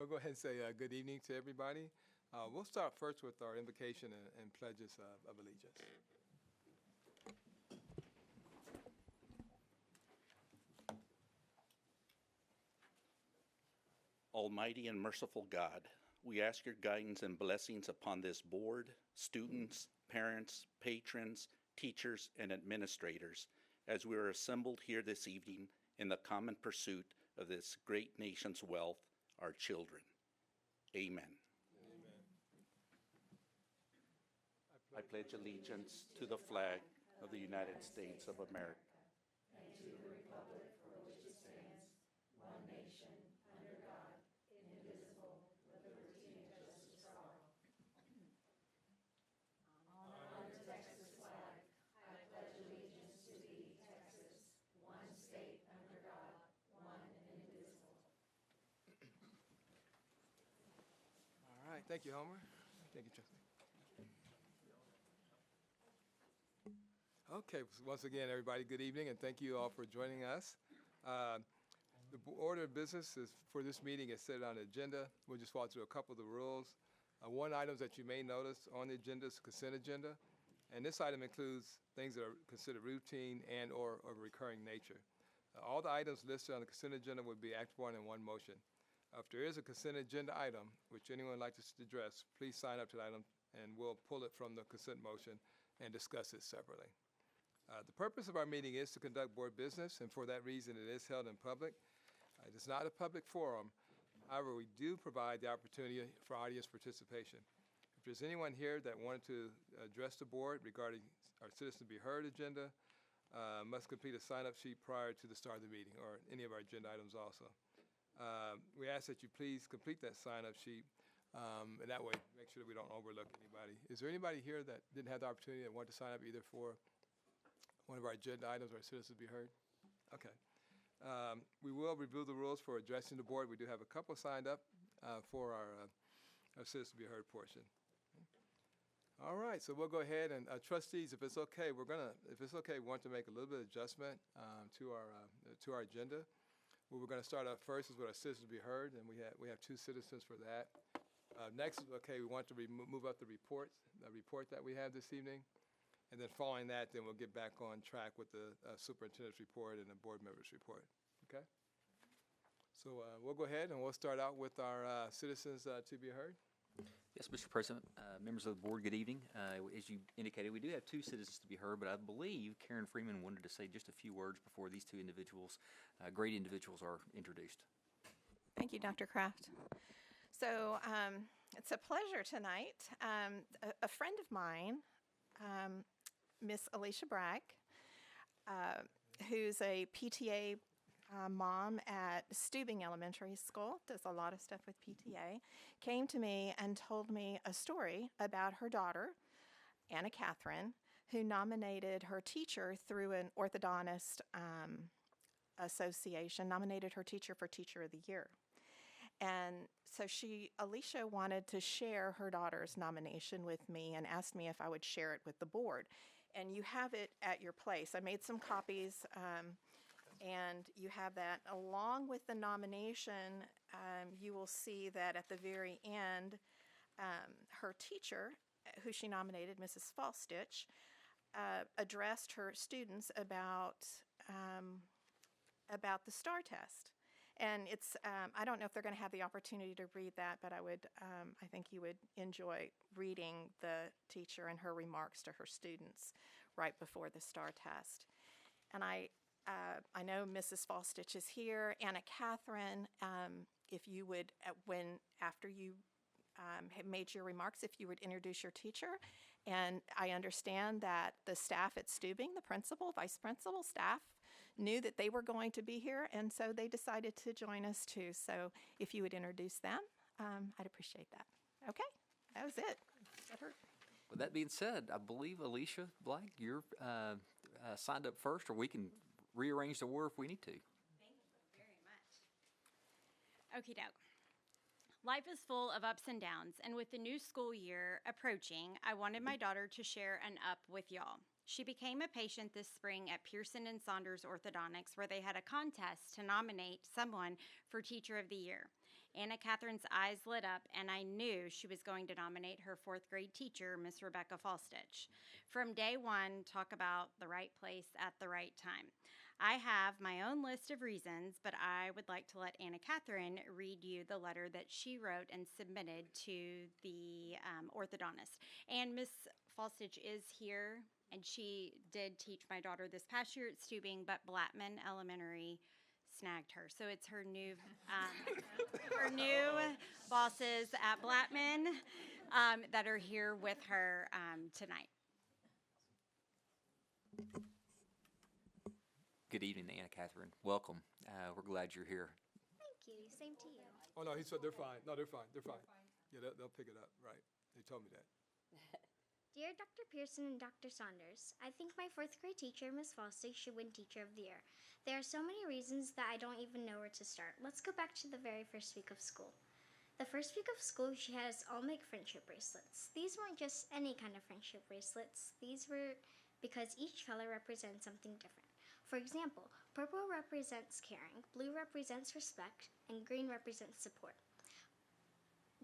we'll go ahead and say good evening to everybody. We'll start first with our invocation and pledges of allegiance. Almighty and merciful God, we ask your guidance and blessings upon this board, students, parents, patrons, teachers, and administrators as we are assembled here this evening in the common pursuit of this great nation's wealth, our children. Amen. Amen. I pledge allegiance to the flag of the United States of America and to the republic for which it stands, one nation, under God, indivisible, with liberty and justice for all. On the Texas flag, I pledge allegiance to thee, Texas, one state under God, one and indivisible. All right, thank you, Homer. Thank you, Trustee. Okay, once again, everybody, good evening, and thank you all for joining us. The order of business is for this meeting is set on the agenda. We'll just walk through a couple of the rules. One item that you may notice on the agenda is the consent agenda, and this item includes things that are considered routine and or of recurring nature. All the items listed on the consent agenda would be acted upon in one motion. If there is a consent agenda item which anyone would like to address, please sign up to the item, and we'll pull it from the consent motion and discuss it separately. The purpose of our meeting is to conduct board business, and for that reason, it is held in public. It is not a public forum. However, we do provide the opportunity for audience participation. If there's anyone here that wanted to address the board regarding our Citizens Be Heard agenda, must complete a sign-up sheet prior to the start of the meeting, or any of our agenda items also. We ask that you please complete that sign-up sheet, and that way make sure that we don't overlook anybody. Is there anybody here that didn't have the opportunity that wanted to sign up either for one of our agenda items or Citizens Be Heard? Okay. We will review the rules for addressing the board. We do have a couple signed up for our Citizens Be Heard portion. All right, so we'll go ahead and trustees, if it's okay, we want to make a little bit of adjustment to our agenda. What we're going to start out first is with our Citizens Be Heard, and we have two citizens for that. Next, we want to move up the report that we have this evening. And then following that, then we'll get back on track with the superintendent's report and the board members' report. Okay? So we'll go ahead and we'll start out with our citizens to be heard. Yes, Mr. President, members of the board, good evening. As you indicated, we do have two citizens to be heard, but I believe Karen Freeman wanted to say just a few words before these two individuals, great individuals, are introduced. Thank you, Dr. Kraft. So it's a pleasure tonight. A friend of mine, Miss Alicia Bragg, who's a PTA mom at Stubing Elementary School, does a lot of stuff with PTA, came to me and told me a story about her daughter, Anna Catherine, who nominated her teacher through an orthodontist association, nominated her teacher for Teacher of the Year. And so Alicia wanted to share her daughter's nomination with me and asked me if I would share it with the board. And you have it at your place. I made some copies, and you have that. Along with the nomination, you will see that at the very end, her teacher, who she nominated, Mrs. Falstich, addressed her students about the STAR test. And it's, I don't know if they're going to have the opportunity to read that, but I think you would enjoy reading the teacher and her remarks to her students right before the STAR test. And I know Mrs. Falstich is here. Anna Catherine, if you would, after you have made your remarks, if you would introduce your teacher. And I understand that the staff at Stubing, the principal, vice principal, staff, knew that they were going to be here, and so they decided to join us too. So if you would introduce them, I'd appreciate that. Okay, that was it. That hurt. With that being said, I believe Alicia Black, you're signed up first, or we can rearrange the order if we need to. Thank you very much. Okie doke. Life is full of ups and downs, and with the new school year approaching, I wanted my daughter to share an up with y'all. She became a patient this spring at Pearson and Saunders Orthodontics, where they had a contest to nominate someone for Teacher of the Year. Anna Catherine's eyes lit up, and I knew she was going to nominate her fourth grade teacher, Miss Rebecca Falstich. From day one, talk about the right place at the right time. I have my own list of reasons, but I would like to let Anna Catherine read you the letter that she wrote and submitted to the orthodontist. And Miss Falstich is here, and she did teach my daughter this past year at Steuben, but Blattman Elementary snagged her. So it's her new bosses at Blattman that are here with her tonight. Good evening, Anna Catherine. Welcome. We're glad you're here. Thank you. Same to you. Oh, no, he said they're fine. No, they're fine. They're fine. Yeah, they'll pick it up. Right. They told me that. Dear Dr. Pearson and Dr. Saunders, I think my fourth grade teacher, Miss Falsey, should win Teacher of the Year. There are so many reasons that I don't even know where to start. Let's go back to the very first week of school. The first week of school, she had us all make friendship bracelets. These weren't just any kind of friendship bracelets. These were because each color represents something different. For example, purple represents caring, blue represents respect, and green represents support.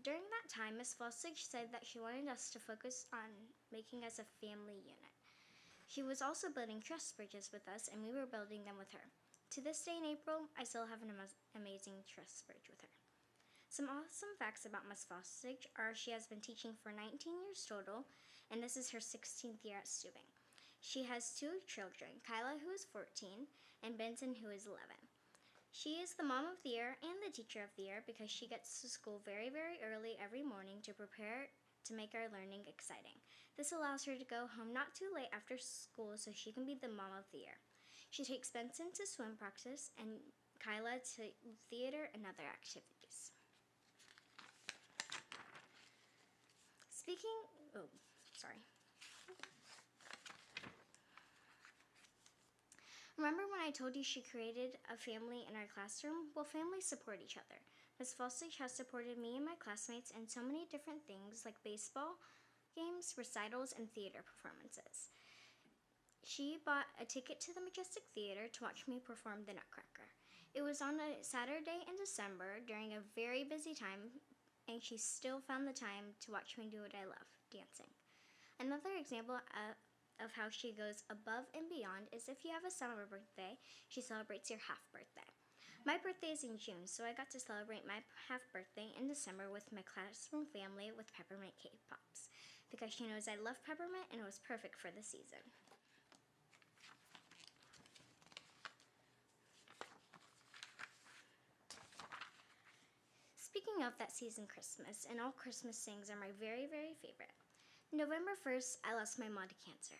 During that time, Miss Falsig said that she wanted us to focus on making us a family unit. She was also building trust bridges with us, and we were building them with her. To this day in April, I still have an amazing trust bridge with her. Some awesome facts about Miss Falsig are she has been teaching for 19 years total, and this is her 16th year at Steuben. She has 2 children, Kyla, who is 14, and Benson, who is 11. She is the Mom of the Year and the Teacher of the Year because she gets to school very, very early every morning to prepare to make our learning exciting. This allows her to go home not too late after school so she can be the Mom of the Year. She takes Benson to swim practice and Kyla to theater and other activities. Remember when I told you she created a family in our classroom? Well, families support each other. Miss Falsich has supported me and my classmates in so many different things like baseball games, recitals, and theater performances. She bought a ticket to the Majestic Theater to watch me perform The Nutcracker. It was on a Saturday in December during a very busy time, and she still found the time to watch me do what I love, dancing. Another example of how she goes above and beyond is if you have a summer birthday, she celebrates your half birthday. My birthday is in June, so I got to celebrate my half birthday in December with my classroom family with peppermint cake pops because she knows I love peppermint and it was perfect for the season. Speaking of that season, Christmas, and all Christmas things are my very, very favorite. November 1st, I lost my mom to cancer.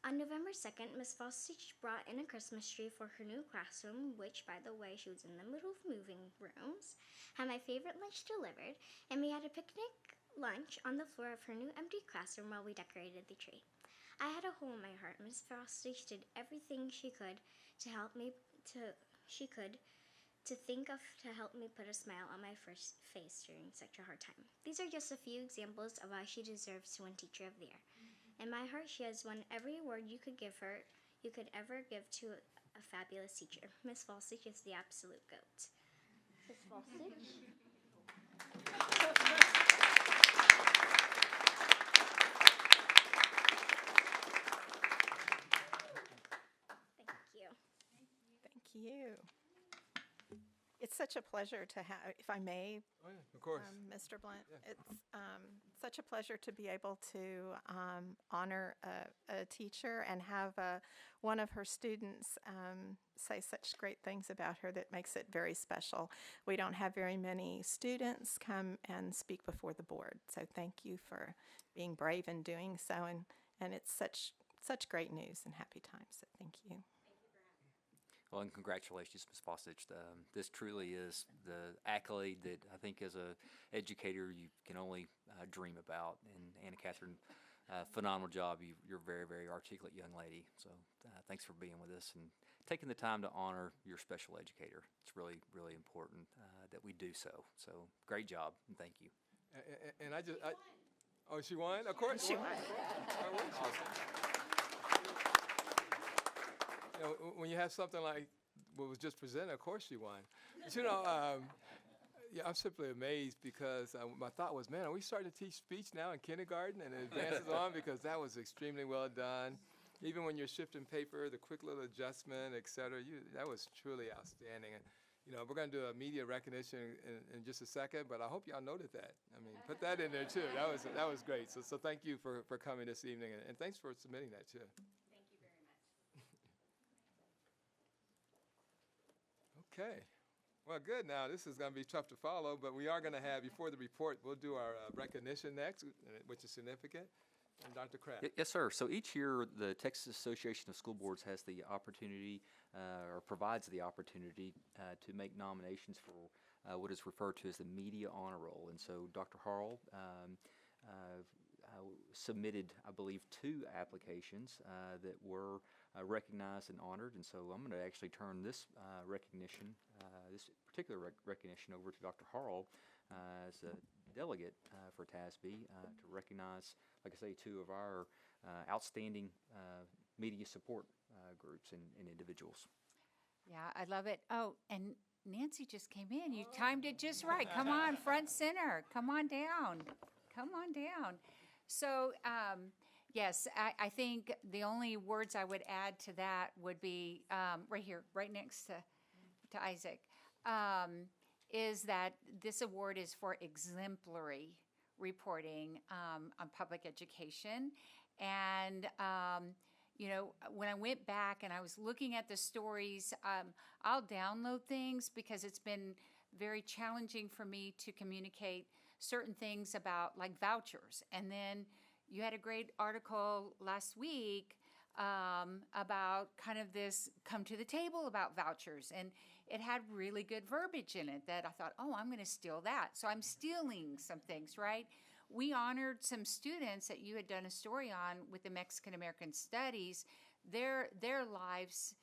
On November 2nd, Miss Falsich brought in a Christmas tree for her new classroom, which, by the way, she was in the middle of moving rooms, had my favorite lunch delivered, and we had a picnic lunch on the floor of her new empty classroom while we decorated the tree. I had a hole in my heart. Miss Falsich did everything she could to help me to help me put a smile on my face during such a hard time. These are just a few examples of why she deserves to win Teacher of the Year. In my heart, she has won every award you could ever give to a fabulous teacher. Miss Falsich is the absolute GOAT. Miss Falsich? Thank you. Thank you. It's such a pleasure to have, if I may, Oh, yeah, of course. Mr. Blunt. Yeah. It's such a pleasure to be able to honor a teacher and have one of her students say such great things about her that makes it very special. We don't have very many students come and speak before the board, so thank you for being brave and doing so, and it's such great news and happy times, so thank you. Well, and congratulations, Ms. Bostic. This truly is the accolade that I think as a educator you can only dream about. And Anna Catherine, phenomenal job. You're a very, very articulate young lady. So thanks for being with us and taking the time to honor your special educator. It's really, really important that we do so. So great job, and thank you. And oh, she won? Of course. She won. You know, when you have something like what was just presented, of course she won. But, Yeah, I'm simply amazed because my thought was, man, are we starting to teach speech now in kindergarten and it advances on? Because that was extremely well done. Even when you're shifting paper, the quick little adjustment, et cetera, that was truly outstanding. And, we're going to do a media recognition in just a second, but I hope y'all noted that. I mean, put that in there too. That was great. So thank you for coming this evening, and thanks for submitting that too. Thank you very much. Okay. Well, good. Now, this is going to be tough to follow, but we are going to have, before the report, we'll do our recognition next, which is significant. And Dr. Kraft. Yes, sir. So each year, the Texas Association of School Boards has the opportunity, or provides the opportunity, to make nominations for what is referred to as the Media Honor Roll. And so Dr. Harrell submitted, I believe, 2 applications that were recognized and honored. And so I'm going to actually turn this recognition, this particular recognition, over to Dr. Harrell as a delegate for TASB to recognize, like I say, 2 of our outstanding media support groups and individuals. Yeah, I love it. Oh, and Nancy just came in. You timed it just right. Come on, front center. Come on down. Come on down. So, yes, I think the only words I would add to that would be right here, right next to Isaac, is that this award is for exemplary reporting on public education. And, when I went back and I was looking at the stories, I'll download things because it's been very challenging for me to communicate certain things about, like, vouchers. And then you had a great article last week about kind of this come to the table about vouchers. And it had really good verbiage in it that I thought, oh, I'm going to steal that. So I'm stealing some things, right? We honored some students that you had done a story on with the Mexican American Studies. Their lives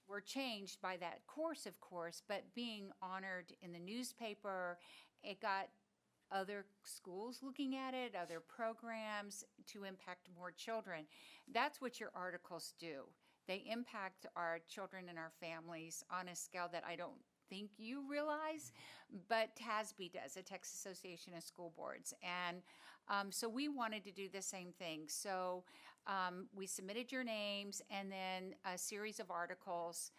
were changed by that course, of course, but being honored in the newspaper, it got other schools looking at it, other programs to impact more children. That's what your articles do. They impact our children and our families on a scale that I don't think you realize, but TASB does, the Texas Association of School Boards. And so we wanted to do the same thing. So we submitted your names and then a series of articles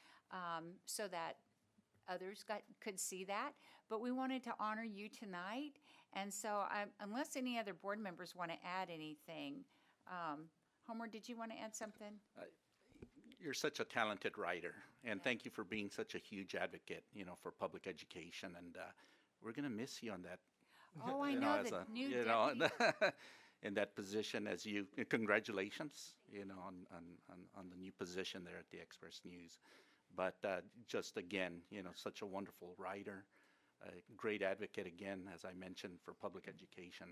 so that others could see that. But we wanted to honor you tonight. And so unless any other board members want to add anything, Homer, did you want to add something? You're such a talented writer, and thank you for being such a huge advocate, for public education. And we're going to miss you on that. Oh, I know, the new deputy. In that position as you. Congratulations, on the new position there at the Express News. But just again, such a wonderful writer, a great advocate again, as I mentioned, for public education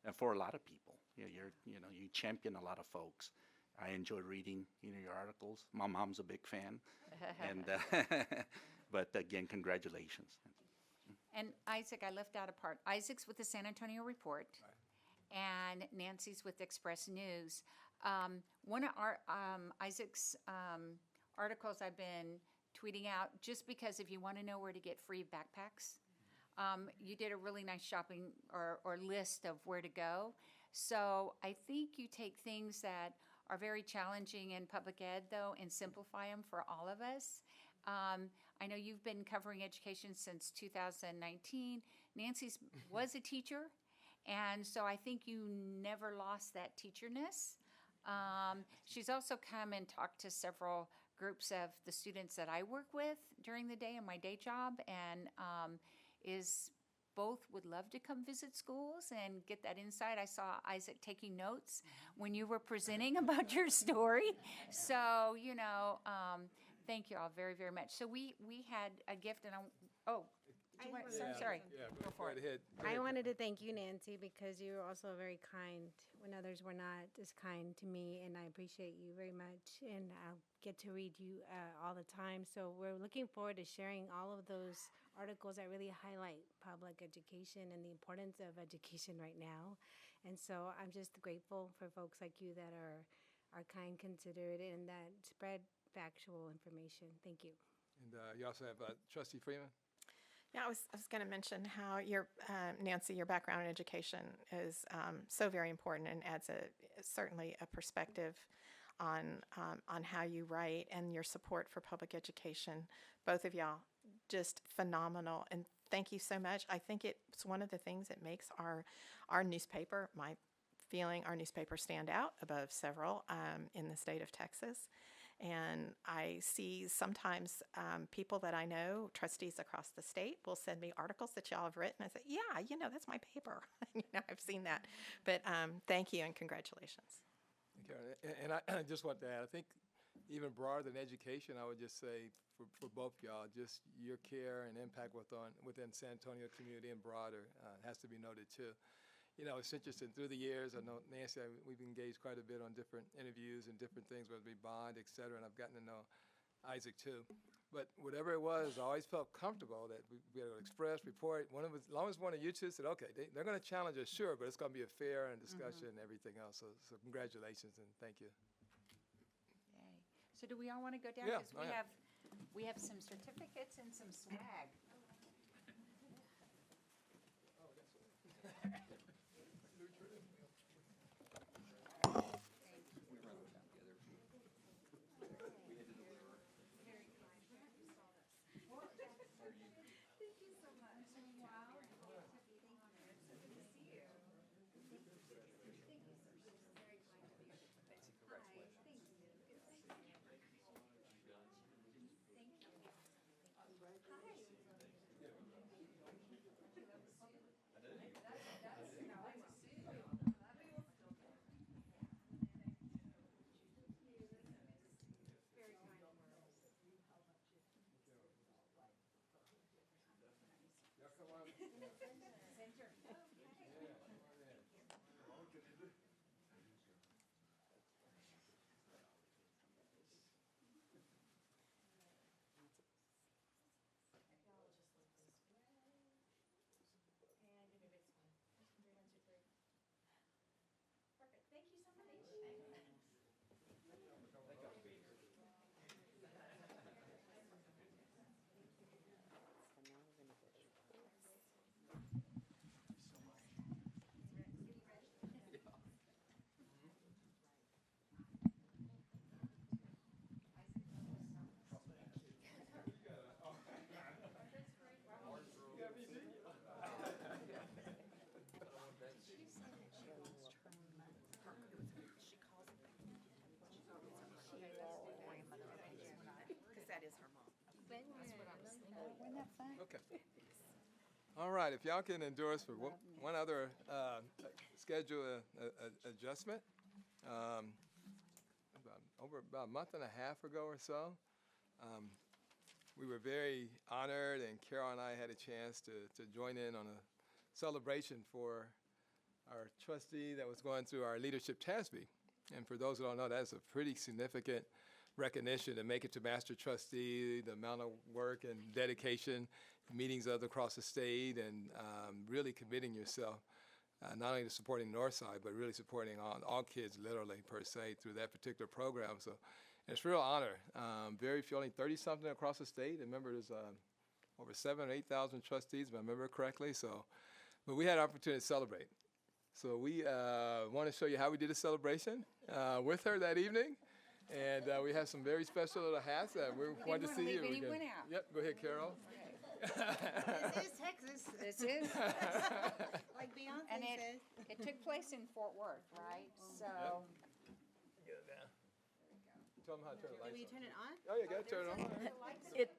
and for a lot of people. You champion a lot of folks. I enjoy reading, your articles. My mom's a big fan, and but again, congratulations. And Isaac, I left out a part. Isaac's with the San Antonio Report, and Nancy's with Express News. One of our Isaac's articles I've been tweeting out, just because if you want to know where to get free backpacks, you did a really nice shopping or list of where to go. So I think you take things that are very challenging in public ed, though, and simplify them for all of us. I know you've been covering education since 2019. Nancy's was a teacher, and so I think you never lost that teacherness. She's also come and talked to several groups of the students that I work with during the day in my day job, and both would love to come visit schools and get that insight. I saw Isaac taking notes when you were presenting about your story. So, thank you all very, very much. So we had a gift, and sorry. Yeah, Go go for right it. ahead. I wanted to thank you, Nancy, because you were also very kind when others were not as kind to me, and I appreciate you very much. And I'll get to read you all the time. So we're looking forward to sharing all of those articles that really highlight public education and the importance of education right now. And so I'm just grateful for folks like you that are kind, considerate, and that spread factual information. Thank you. And you also have Trustee Freeman. Yeah, I was going to mention how your, Nancy, your background in education is so very important and adds certainly a perspective on how you write and your support for public education. Both of y'all, just phenomenal. And thank you so much. I think it's one of the things that makes our newspaper, my feeling, our newspaper stand out above several in the state of Texas. And I see sometimes people that I know, trustees across the state, will send me articles that y'all have written. I say, yeah, that's my paper. I've seen that. But thank you and congratulations. Karen, and I just want to add, I think even broader than education, I would just say for both y'all, just your care and impact within San Antonio community and broader has to be noted too. It's interesting, through the years, I know Nancy, we've engaged quite a bit on different interviews and different things, whether it be bond, et cetera, and I've gotten to know Isaac too. But whatever it was, I always felt comfortable that we able to express, report. As long as one of you two said, okay, they're going to challenge us, sure, but it's going to be a fair and discussion and everything else. So congratulations and thank you. Yay. So do we all want to go down? Yeah, Because we have some certificates and some swag. Okay. All right, if y'all can endure us for one other schedule adjustment. About a month and a half ago or so, we were very honored, and Carol and I had a chance to join in on a celebration for our trustee that was going through our leadership TASB. And for those who don't know, that's a pretty significant recognition to make it to master trustee, the amount of work and dedication, meetings across the state, and really committing yourself not only to supporting Northside, but really supporting all kids, literally, per se, through that particular program. So it's a real honor. Very few, only 30-something across the state. And remember, there's over 7,000 or 8,000 trustees, if I remember correctly. But we had an opportunity to celebrate. So we want to show you how we did a celebration with her that evening. And we have some very special little hats that we wanted to see. Leave anyone out. Yep, go ahead, Carol. This is Texas. This is. Like Beyonce And says. it took place in Fort Worth, right? So. Tell them how to turn the Will lights you on. turn it on? Oh, you got to turn it on.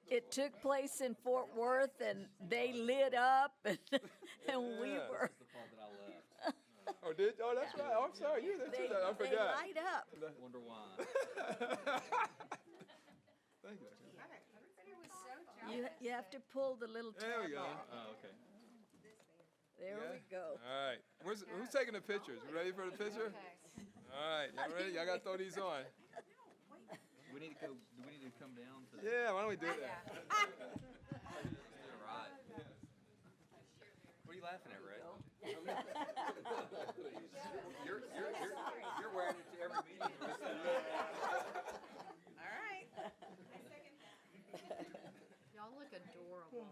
It took place in Fort Worth, and they lit up, and we Yes. were. The part that I left. Oh, did? Oh, that's right. Oh, I'm sorry. You did They, too. I they forgot. light up. Wonder why. Thank you. Everybody was so jealous. You have to pull the little There we tab go. off. Oh, okay. There Yeah? we go. All right. Who's taking the pictures? You ready for the picture? All right. Y'all ready? Y'all got to throw these on. Do we need to come down to? Yeah, why don't we do that? Let's do it right. What are you laughing at, Ray? You're wearing it to every meeting. All right. Y'all look adorable.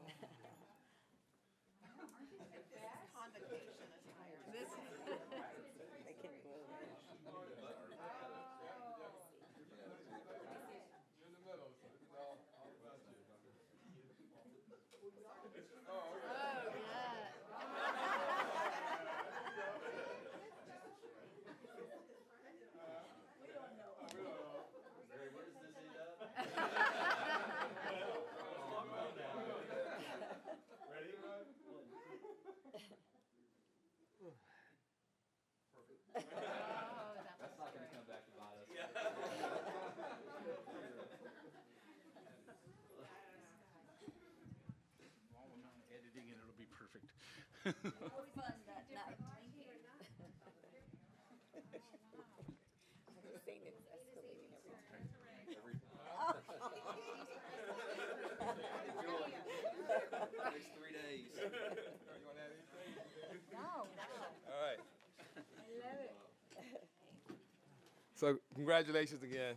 That's not going to come back to bite us. Editing and it'll be perfect. More fun that night. I've seen it escalating every time. Next 3 days. You want to add anything? No. All right. So congratulations again.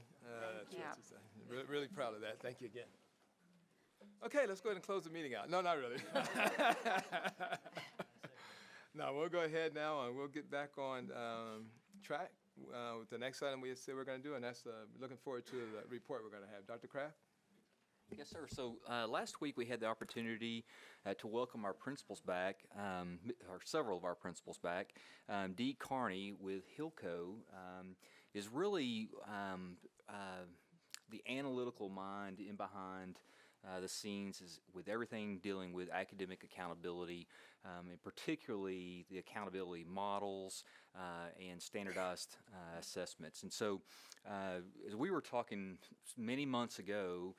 Yeah. Really proud of that. Thank you again. Okay, let's go ahead and close the meeting out. No, not really. No, we'll go ahead now and we'll get back on track with the next item we said we're going to do, and that's looking forward to the report we're going to have. Dr. Kraft? Yes, sir. So last week we had the opportunity to welcome our principals back, or several of our principals back. Dee Carney with Hilco is really the analytical mind in behind the scenes is with everything dealing with academic accountability, and particularly the accountability models and standardized assessments. And so as we were talking many months ago,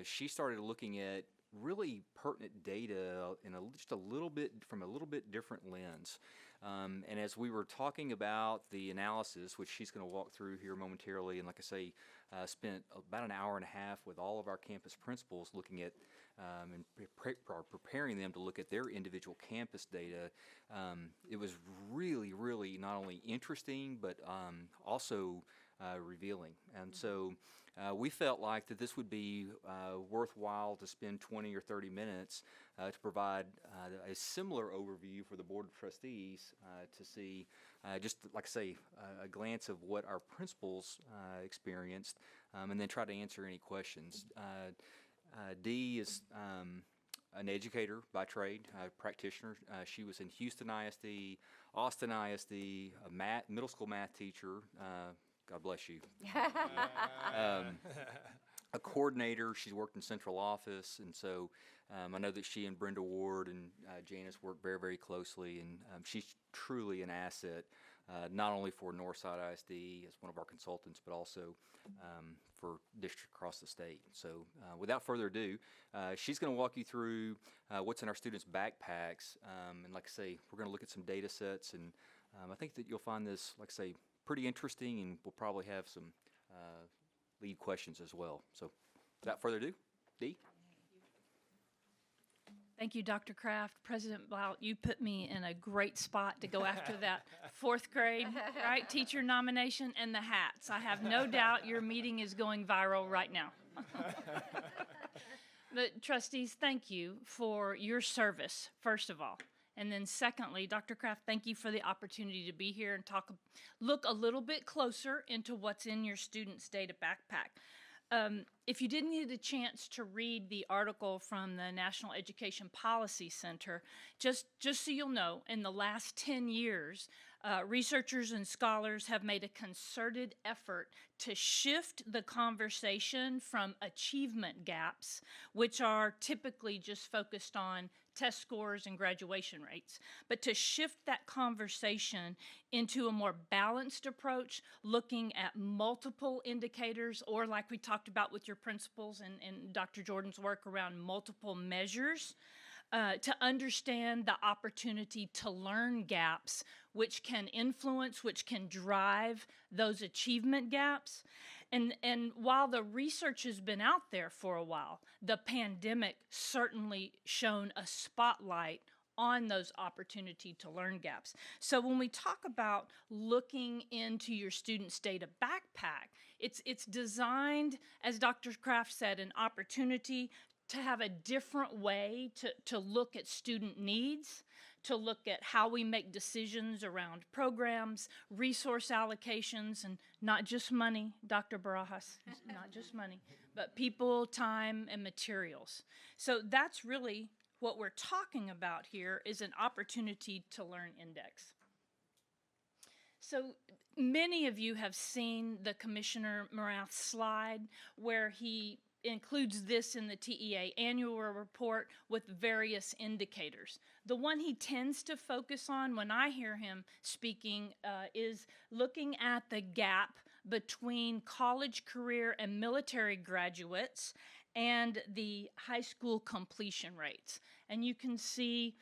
she started looking at really pertinent data in just a little bit from a little bit different lens. And as we were talking about the analysis, which she's going to walk through here momentarily, and like I say, spent about an hour and a half with all of our campus principals looking at and preparing them to look at their individual campus data. It was really, really not only interesting, but also revealing. And so we felt like that this would be worthwhile to spend 20 or 30 minutes to provide a similar overview for the Board of Trustees to see, just like I say, a glance of what our principals experienced, and then try to answer any questions. Dee is an educator by trade, a practitioner. She was in Houston ISD, Austin ISD, a middle school math teacher. God bless you. A coordinator. She's worked in central office, and so I know that she and Brenda Ward and Janice work very, very closely, and she's truly an asset, not only for Northside ISD as one of our consultants, but also for districts across the state. So without further ado, she's going to walk you through what's in our students' backpacks, and like I say, we're going to look at some data sets, and I think that you'll find this, like I say, pretty interesting, and we'll probably have some lead questions as well. So without further ado, Dee. Thank you, Dr. Kraft. President Blount, you put me in a great spot to go after that fourth grade, right, teacher nomination and the hats. I have no doubt your meeting is going viral right now. But trustees, thank you for your service, first of all. And then secondly, Dr. Kraft, thank you for the opportunity to be here and look a little bit closer into what's in your students' data backpack. If you didn't get a chance to read the article from the National Education Policy Center, just so you'll know, in the last 10 years, researchers and scholars have made a concerted effort to shift the conversation from achievement gaps, which are typically just focused on test scores and graduation rates, but to shift that conversation into a more balanced approach, looking at multiple indicators, or like we talked about with your principals and Dr. Jordan's work around multiple measures, to understand the opportunity to learn gaps, which can influence, which can drive those achievement gaps. And while the research has been out there for a while, the pandemic certainly shone a spotlight on those opportunity to learn gaps. So when we talk about looking into your students' data backpack, it's designed, as Dr. Kraft said, an opportunity to have a different way to look at student needs, to look at how we make decisions around programs, resource allocations, and not just money, Dr. Barajas, not just money, but people, time, and materials. So that's really what we're talking about here, is an opportunity to learn index. So many of you have seen the Commissioner Morath slide where he includes this in the TEA annual report with various indicators. The one he tends to focus on when I hear him speaking is looking at the gap between college, career, and military graduates and the high school completion rates. And you can see,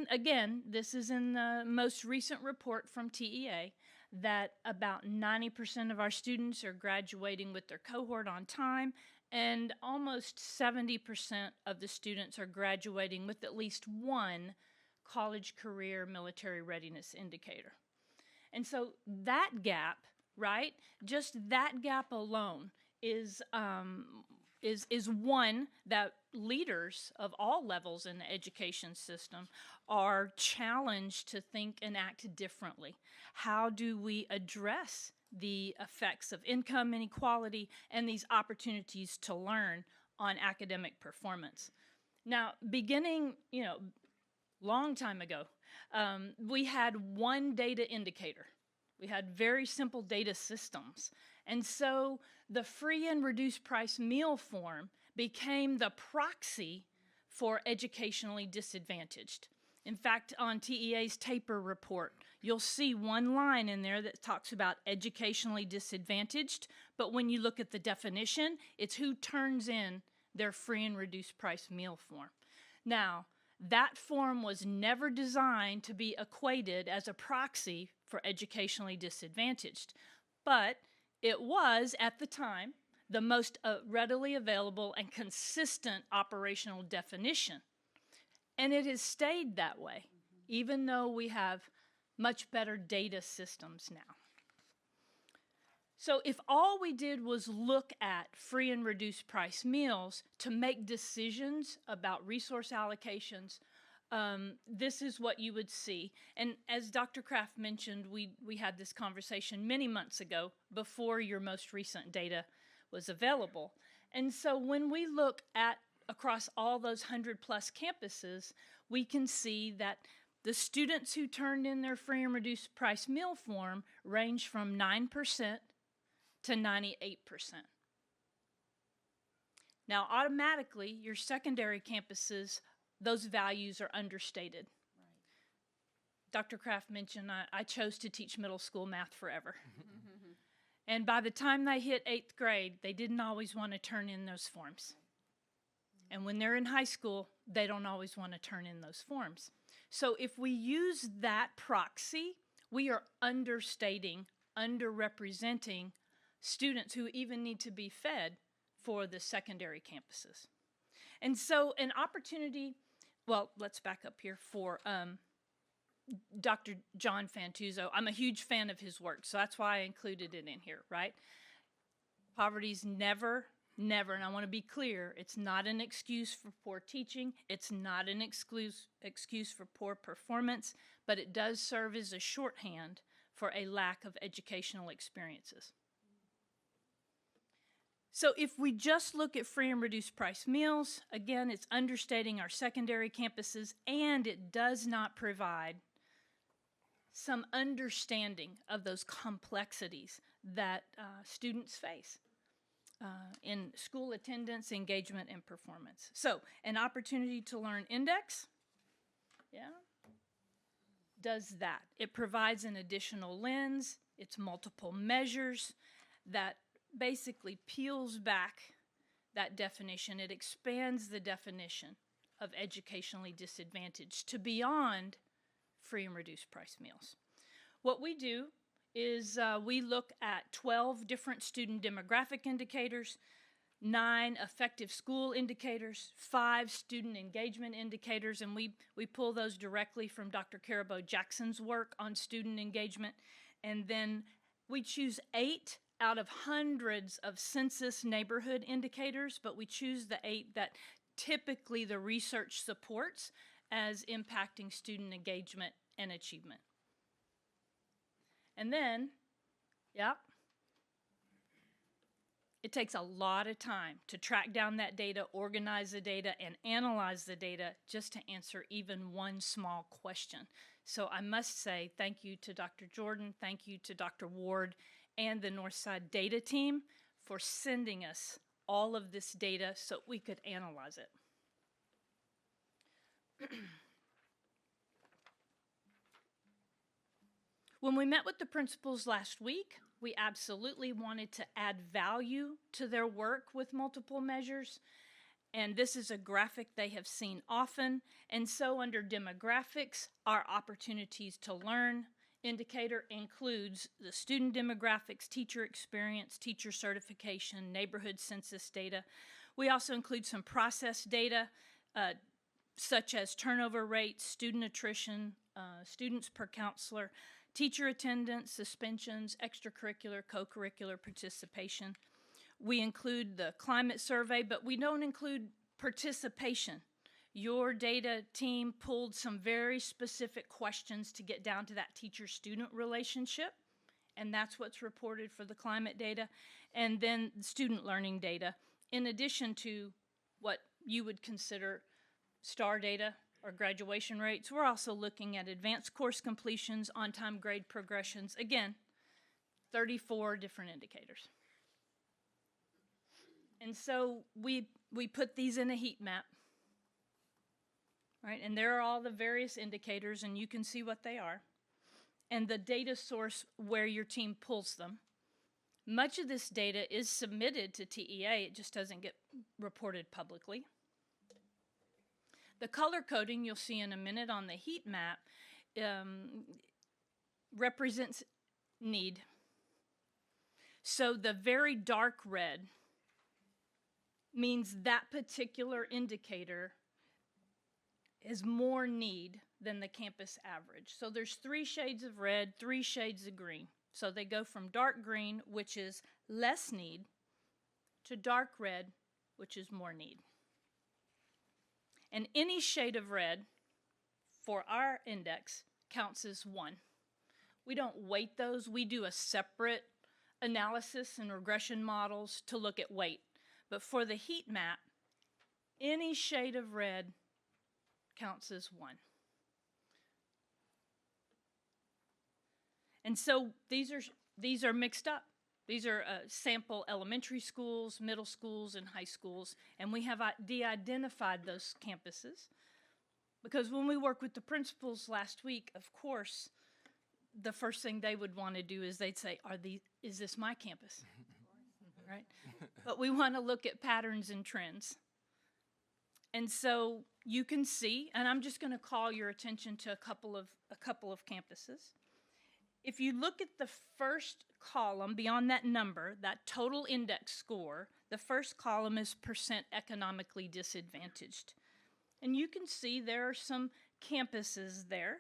again, this is in the most recent report from TEA, that about 90% of our students are graduating with their cohort on time, and almost 70% of the students are graduating with at least one college, career, military readiness indicator. And so that gap, right, just that gap alone is one that leaders of all levels in the education system are challenged to think and act differently. How do we address the effects of income inequality and these opportunities to learn on academic performance? Now, beginning, long time ago, we had one data indicator. We had very simple data systems. And so the free and reduced price meal form became the proxy for educationally disadvantaged. In fact, on TEA's TAPER report, you'll see one line in there that talks about educationally disadvantaged, but when you look at the definition, it's who turns in their free and reduced price meal form. Now, that form was never designed to be equated as a proxy for educationally disadvantaged, but it was, at the time, the most readily available and consistent operational definition. And it has stayed that way, even though we have much better data systems now. So if all we did was look at free and reduced price meals to make decisions about resource allocations, this is what you would see. And as Dr. Kraft mentioned, we had this conversation many months ago before your most recent data was available. And so when we look at across all those 100+ campuses, we can see that the students who turned in their free and reduced price meal form range from 9% to 98%. Now, automatically, your secondary campuses, those values are understated. Right. Dr. Kraft mentioned I chose to teach middle school math forever. And by the time they hit 8th grade, they didn't always want to turn in those forms. And when they're in high school, they don't always want to turn in those forms. So if we use that proxy, we are understating, underrepresenting students who even need to be fed for the secondary campuses. And so an opportunity, well, let's back up here for Dr. John Fantuzzo. I'm a huge fan of his work, so that's why I included it in here, right? Poverty's never, and I want to be clear, it's not an excuse for poor teaching, it's not an excuse for poor performance, but it does serve as a shorthand for a lack of educational experiences. So if we just look at free and reduced price meals, again, it's understating our secondary campuses, and it does not provide some understanding of those complexities that students face in school attendance, engagement, and performance. So an opportunity to learn index, does that. It provides an additional lens, it's multiple measures that basically peels back that definition. It expands the definition of educationally disadvantaged to beyond free and reduced price meals. What we do is we look at 12 different student demographic indicators, 9 effective school indicators, 5 student engagement indicators, and we pull those directly from Dr. Carabo Jackson's work on student engagement. And then we choose 8 out of hundreds of census neighborhood indicators, but we choose the 8 that typically the research supports as impacting student engagement and achievement. And then, it takes a lot of time to track down that data, organize the data, and analyze the data just to answer even one small question. So I must say thank you to Dr. Jordan, thank you to Dr. Ward, and the Northside data team for sending us all of this data so we could analyze it. When we met with the principals last week, we absolutely wanted to add value to their work with multiple measures. And this is a graphic they have seen often. And so under demographics, our opportunities to learn indicator includes the student demographics, teacher experience, teacher certification, neighborhood census data. We also include some process data, such as turnover rates, student attrition, students per counselor, teacher attendance, suspensions, extracurricular, co-curricular participation. We include the climate survey, but we don't include participation. Your data team pulled some very specific questions to get down to that teacher-student relationship, and that's what's reported for the climate data, and then student learning data, in addition to what you would consider STAR data or graduation rates. We're also looking at advanced course completions, on-time grade progressions. Again, 34 different indicators. And so we put these in a heat map, right? And there are all the various indicators, and you can see what they are, and the data source where your team pulls them. Much of this data is submitted to TEA, it just doesn't get reported publicly. The color coding you'll see in a minute on the heat map represents need. So the very dark red means that particular indicator is more need than the campus average. So there's 3 shades of red, 3 shades of green. So they go from dark green, which is less need, to dark red, which is more need. And any shade of red for our index counts as 1. We don't weight those. We do a separate analysis and regression models to look at weight. But for the heat map, any shade of red counts as 1. And so these are mixed up. These are sample elementary schools, middle schools, and high schools, and we have de-identified those campuses because when we worked with the principals last week, of course, the first thing they would want to do is they'd say, is this my campus? Right? But we want to look at patterns and trends. And so you can see, and I'm just going to call your attention to a couple of campuses. If you look at the first column beyond that number, that total index score, the first column is percent economically disadvantaged. And you can see there are some campuses there.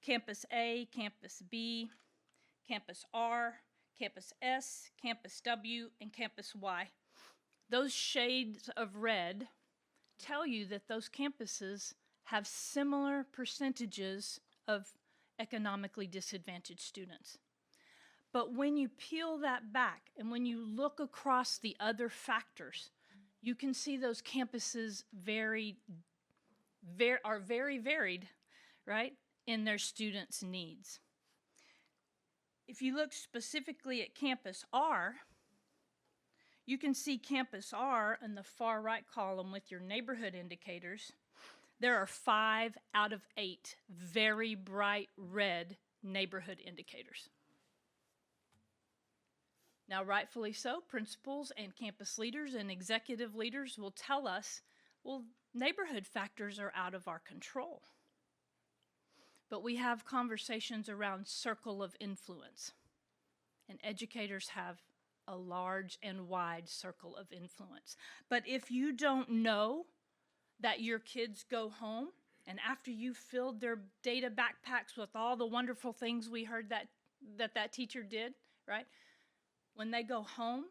Campus A, Campus B, Campus R, Campus S, Campus W, and Campus Y. Those shades of red tell you that those campuses have similar percentages of economically disadvantaged students. But when you peel that back and when you look across the other factors, you can see those campuses are very varied, right, in their students' needs. If you look specifically at Campus R, you can see Campus R in the far right column with your neighborhood indicators. There are 5 out of 8 very bright red neighborhood indicators. Now, rightfully so, principals and campus leaders and executive leaders will tell us, well, neighborhood factors are out of our control. But we have conversations around circle of influence, and educators have a large and wide circle of influence. But if you don't know that your kids go home, and after you filled their data backpacks with all the wonderful things we heard that teacher did, right? When they go home,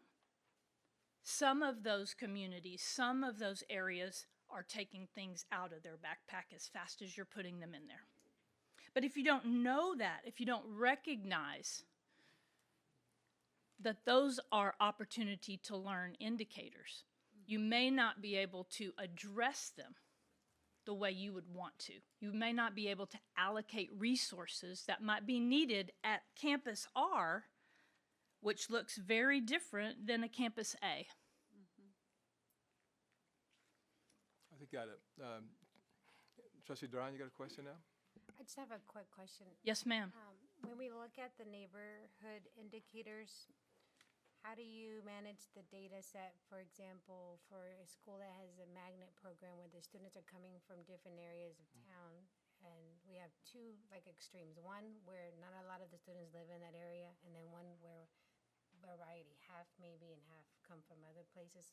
some of those communities, some of those areas are taking things out of their backpack as fast as you're putting them in there. But if you don't know that, if you don't recognize that those are opportunity to learn indicators, you may not be able to address them the way you would want to. You may not be able to allocate resources that might be needed at Campus R, which looks very different than a Campus A. I think got it. Trustee Duran, you got a question now? I just have a quick question. Yes, ma'am. When we look at the neighborhood indicators, how do you manage the data set, for example, for a school that has a magnet program where the students are coming from different areas of town, and we have two like extremes, one where not a lot of the students live in that area, and then one where variety, half maybe and half come from other places.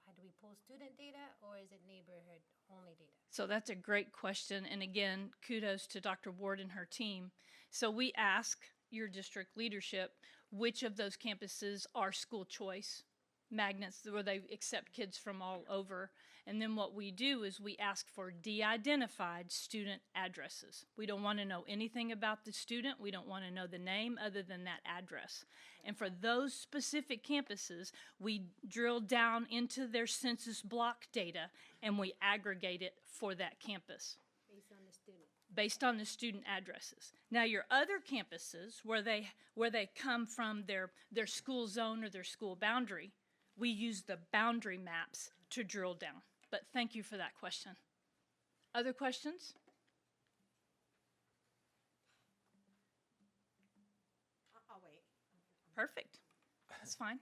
How do we pull student data, or is it neighborhood only data? So that's a great question. And again, kudos to Dr. Ward and her team. So we ask your district leadership which of those campuses are school choice magnets where they accept kids from all over. And then what we do is we ask for de-identified student addresses. We don't want to know anything about the student. We don't want to know the name other than that address. And for those specific campuses, we drill down into their census block data and we aggregate it for that campus. Based on the student. Based on the student addresses. Now, your other campuses, where they come from their school zone or their school boundary, we use the boundary maps to drill down. But thank you for that question. Other questions? I'll wait. Perfect. That's fine.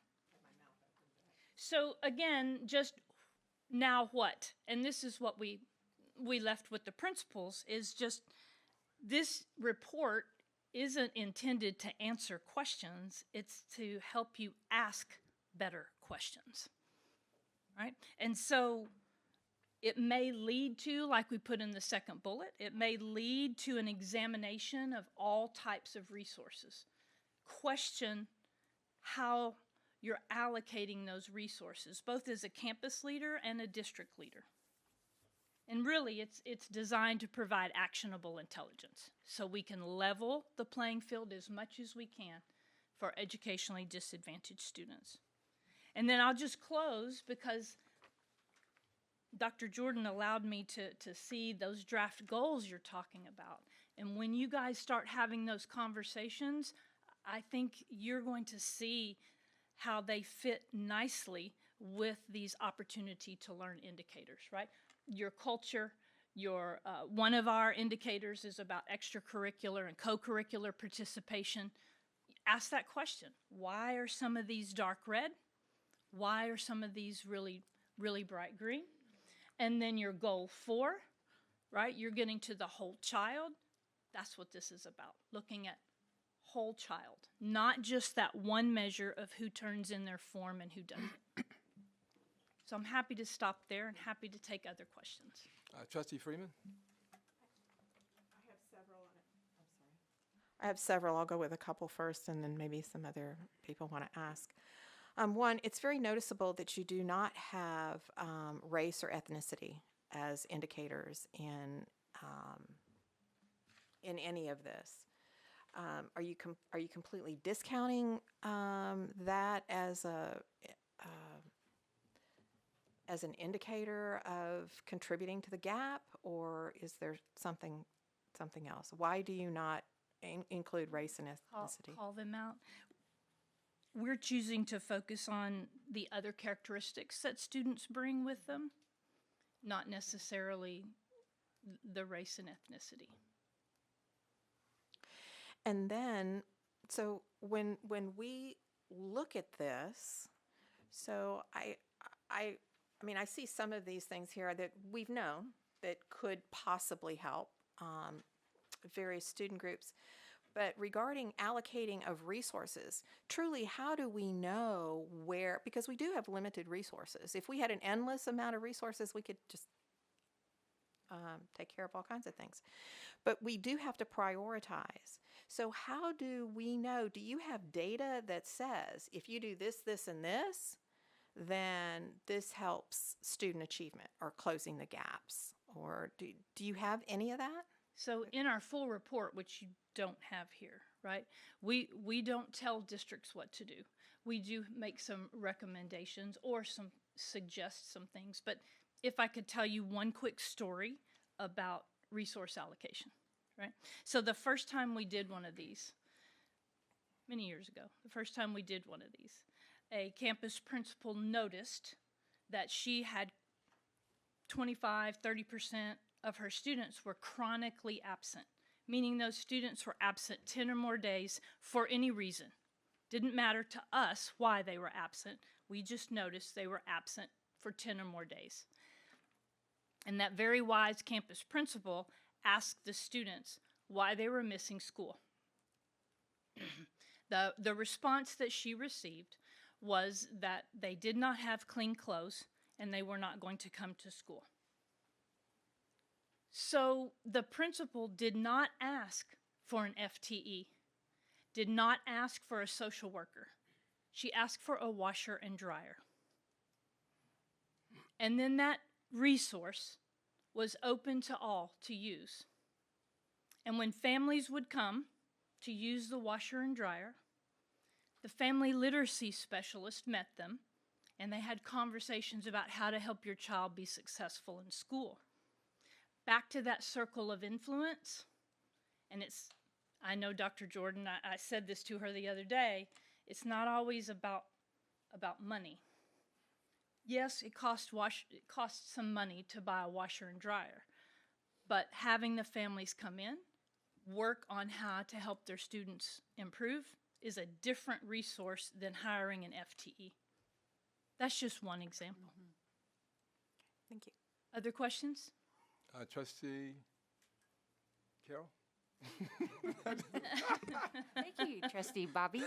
So again, just now what? And this is what we left with the principals, is just this report isn't intended to answer questions. It's to help you ask better questions, right? And so it may lead to, like we put in the second bullet, it may lead to an examination of all types of resources. Question how you're allocating those resources, both as a campus leader and a district leader. And really, it's designed to provide actionable intelligence so we can level the playing field as much as we can for educationally disadvantaged students. And then I'll just close because Dr. Jordan allowed me to see those draft goals you're talking about. And when you guys start having those conversations, I think you're going to see how they fit nicely with these opportunity to learn indicators, right? Your culture, one of our indicators is about extracurricular and co-curricular participation. Ask that question. Why are some of these dark red? Why are some of these really, really bright green? And then your goal 4, right? You're getting to the whole child. That's what this is about, looking at whole child, not just that one measure of who turns in their form and who doesn't. So I'm happy to stop there and happy to take other questions. Trustee Freeman? I have several. I'll go with a couple first, and then maybe some other people want to ask. One, it's very noticeable that you do not have race or ethnicity as indicators in any of this. Are you completely discounting that as an indicator of contributing to the gap, or is there something else? Why do you not include race and ethnicity? Call them out. We're choosing to focus on the other characteristics that students bring with them, not necessarily the race and ethnicity. And then, so when we look at this, so I mean, I see some of these things here that we've known that could possibly help various student groups. But regarding allocating of resources, truly, how do we know where, because we do have limited resources. If we had an endless amount of resources, we could just take care of all kinds of things. But we do have to prioritize. So how do we know? Do you have data that says if you do this, this, and this, then this helps student achievement or closing the gaps. Or do you have any of that? So in our full report, which you don't have here, right? We don't tell districts what to do. We do make some recommendations or suggest some things. But if I could tell you one quick story about resource allocation, right? So the first time we did one of these, many years ago, a campus principal noticed that she had 25, 30% of her students were chronically absent, meaning those students were absent 10 or more days for any reason. Didn't matter to us why they were absent. We just noticed they were absent for 10 or more days. And that very wise campus principal asked the students why they were missing school. The response that she received was that they did not have clean clothes and they were not going to come to school. So the principal did not ask for an FTE, did not ask for a social worker. She asked for a washer and dryer. And then that resource was open to all to use. And when families would come to use the washer and dryer, the family literacy specialist met them, and they had conversations about how to help your child be successful in school. Back to that circle of influence, and I know Dr. Jordan, I said this to her the other day, it's not always about money. Yes, it costs some money to buy a washer and dryer, but having the families come in, work on how to help their students improve is a different resource than hiring an FTE. That's just one example. Thank you. Other questions? Trustee Carol? Thank you, Trustee Bobby.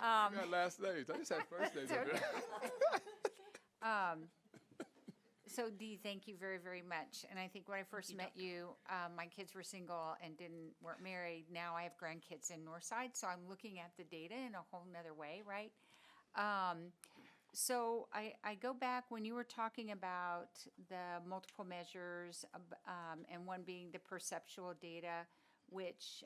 I got last names. I just had first names. So Dee, thank you very, very much. And I think when I first met you, my kids were single and weren't married. Now I have grandkids in Northside, so I'm looking at the data in a whole nother way, right? So I go back when you were talking about the multiple measures, and one being the perceptual data, which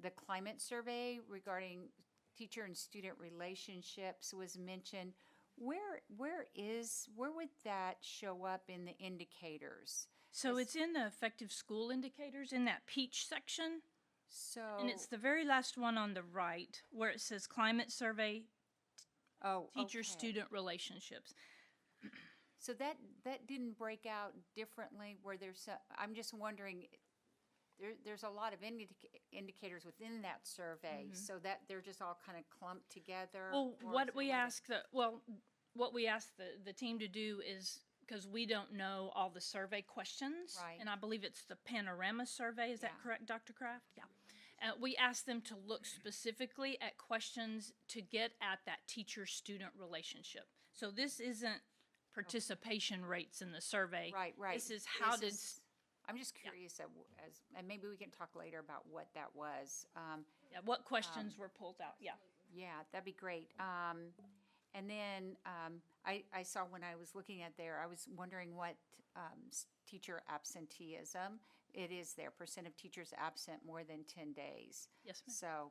the climate survey regarding teacher and student relationships was mentioned. Where would that show up in the indicators? So it's in the effective school indicators in that peach section. So And it's the very last one on the right where it says climate survey, teacher-student relationships. So that didn't break out differently where I'm just wondering, there's a lot of indicators within that survey, so that they're just all kind of clumped together. Well, what we ask the team to do is, because we don't know all the survey questions, Right. and I believe it's the panorama survey. Is that correct, Dr. Kraft? Yeah. We ask them to look specifically at questions to get at that teacher-student relationship. So this isn't participation rates in the survey. Right. This is I'm just curious and maybe we can talk later about what that was. what questions were pulled out. Yeah. Yeah, that'd be great. And then I saw when I was looking at there, I was wondering what teacher absenteeism, it is there, percent of teachers absent more than 10 days. Yes, ma'am. So,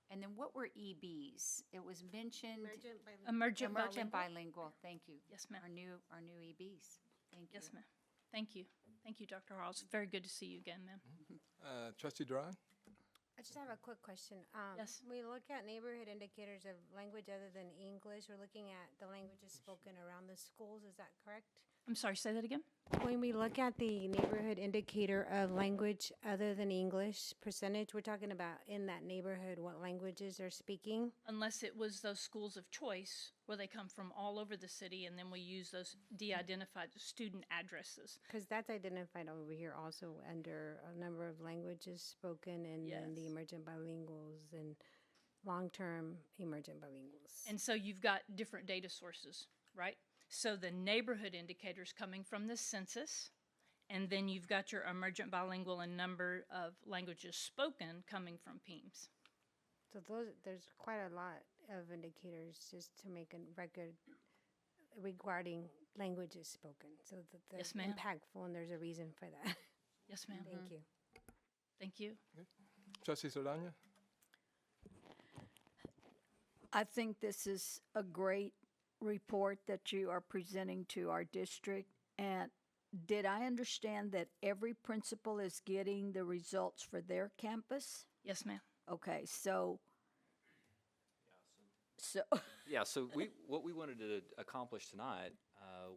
and then what were EBs? It was mentioned. Emergent bilingual. Thank you. Yes, ma'am. Our new EBs. Thank you. Yes, ma'am. Thank you. Thank you, Dr. Harles. Very good to see you again, ma'am. Trustee Duran? I just have a quick question. Yes. We look at neighborhood indicators of language other than English. We're looking at the languages spoken around the schools. Is that correct? I'm sorry, say that again? When we look at the neighborhood indicator of language other than English percentage, we're talking about in that neighborhood what languages they're speaking. Unless it was those schools of choice where they come from all over the city, and then we use those de-identified student addresses. Because that's identified over here also under a number of languages spoken and then the emergent bilinguals and long-term emergent bilinguals. And so you've got different data sources, right? So the neighborhood indicators coming from the census, and then you've got your emergent bilingual and number of languages spoken coming from PEAMS. So there's quite a lot of indicators just to make a record regarding languages spoken. So that they're Yes, ma'am. impactful, and there's a reason for that. Yes, ma'am. Thank you. Thank you. Trustee Saldana? I think this is a great report that you are presenting to our district. And did I understand that every principal is getting the results for their campus? Yes, ma'am. Okay, so. Yeah, so what we wanted to accomplish tonight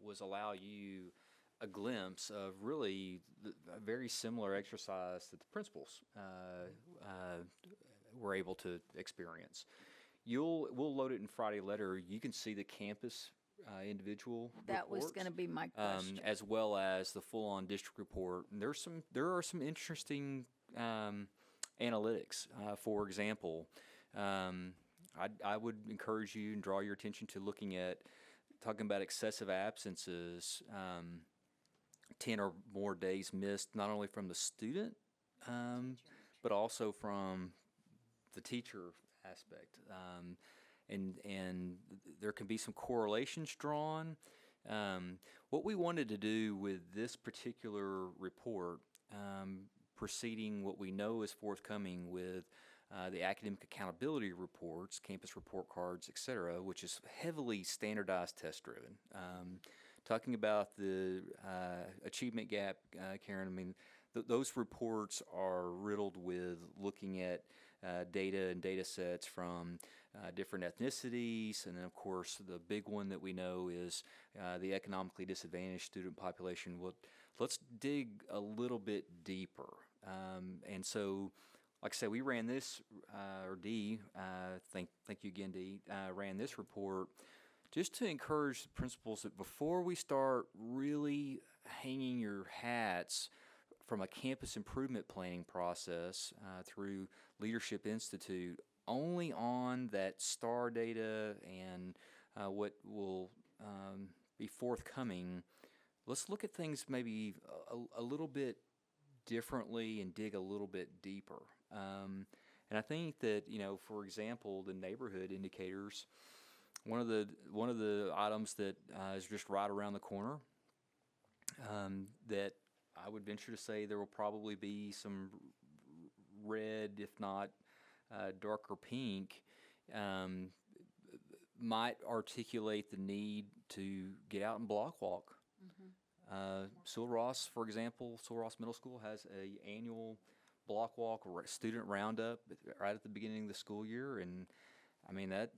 was allow you a glimpse of really a very similar exercise that the principals were able to experience. We'll load it in Friday Letter. You can see the campus individual That was reports, going to be my question. as well as the full-on district report. And there are some interesting analytics. For example, I would encourage you and draw your attention to talking about excessive absences, 10 or more days missed, not only from the student, but also from the teacher aspect. And there can be some correlations drawn. What we wanted to do with this particular report, preceding what we know is forthcoming with the academic accountability reports, campus report cards, et cetera, which is heavily standardized test driven. Talking about the achievement gap, Karen, I mean, those reports are riddled with looking at data and data sets from different ethnicities, and then of course the big one that we know is the economically disadvantaged student population. Well, let's dig a little bit deeper. And so, like I said, we ran this, or Dee, thank you again, Dee, ran this report just to encourage the principals that before we start really hanging your hats from a campus improvement planning process through Leadership Institute only on that STAR data and what will be forthcoming, let's look at things maybe a little bit differently and dig a little bit deeper. And I think that, for example, the neighborhood indicators, one of the items that is just right around the corner, that I would venture to say there will probably be some red, if not darker pink, might articulate the need to get out and block walk. Sewell Ross, for example, Sewell Ross Middle School has an annual block walk student roundup right at the beginning of the school year, and I mean that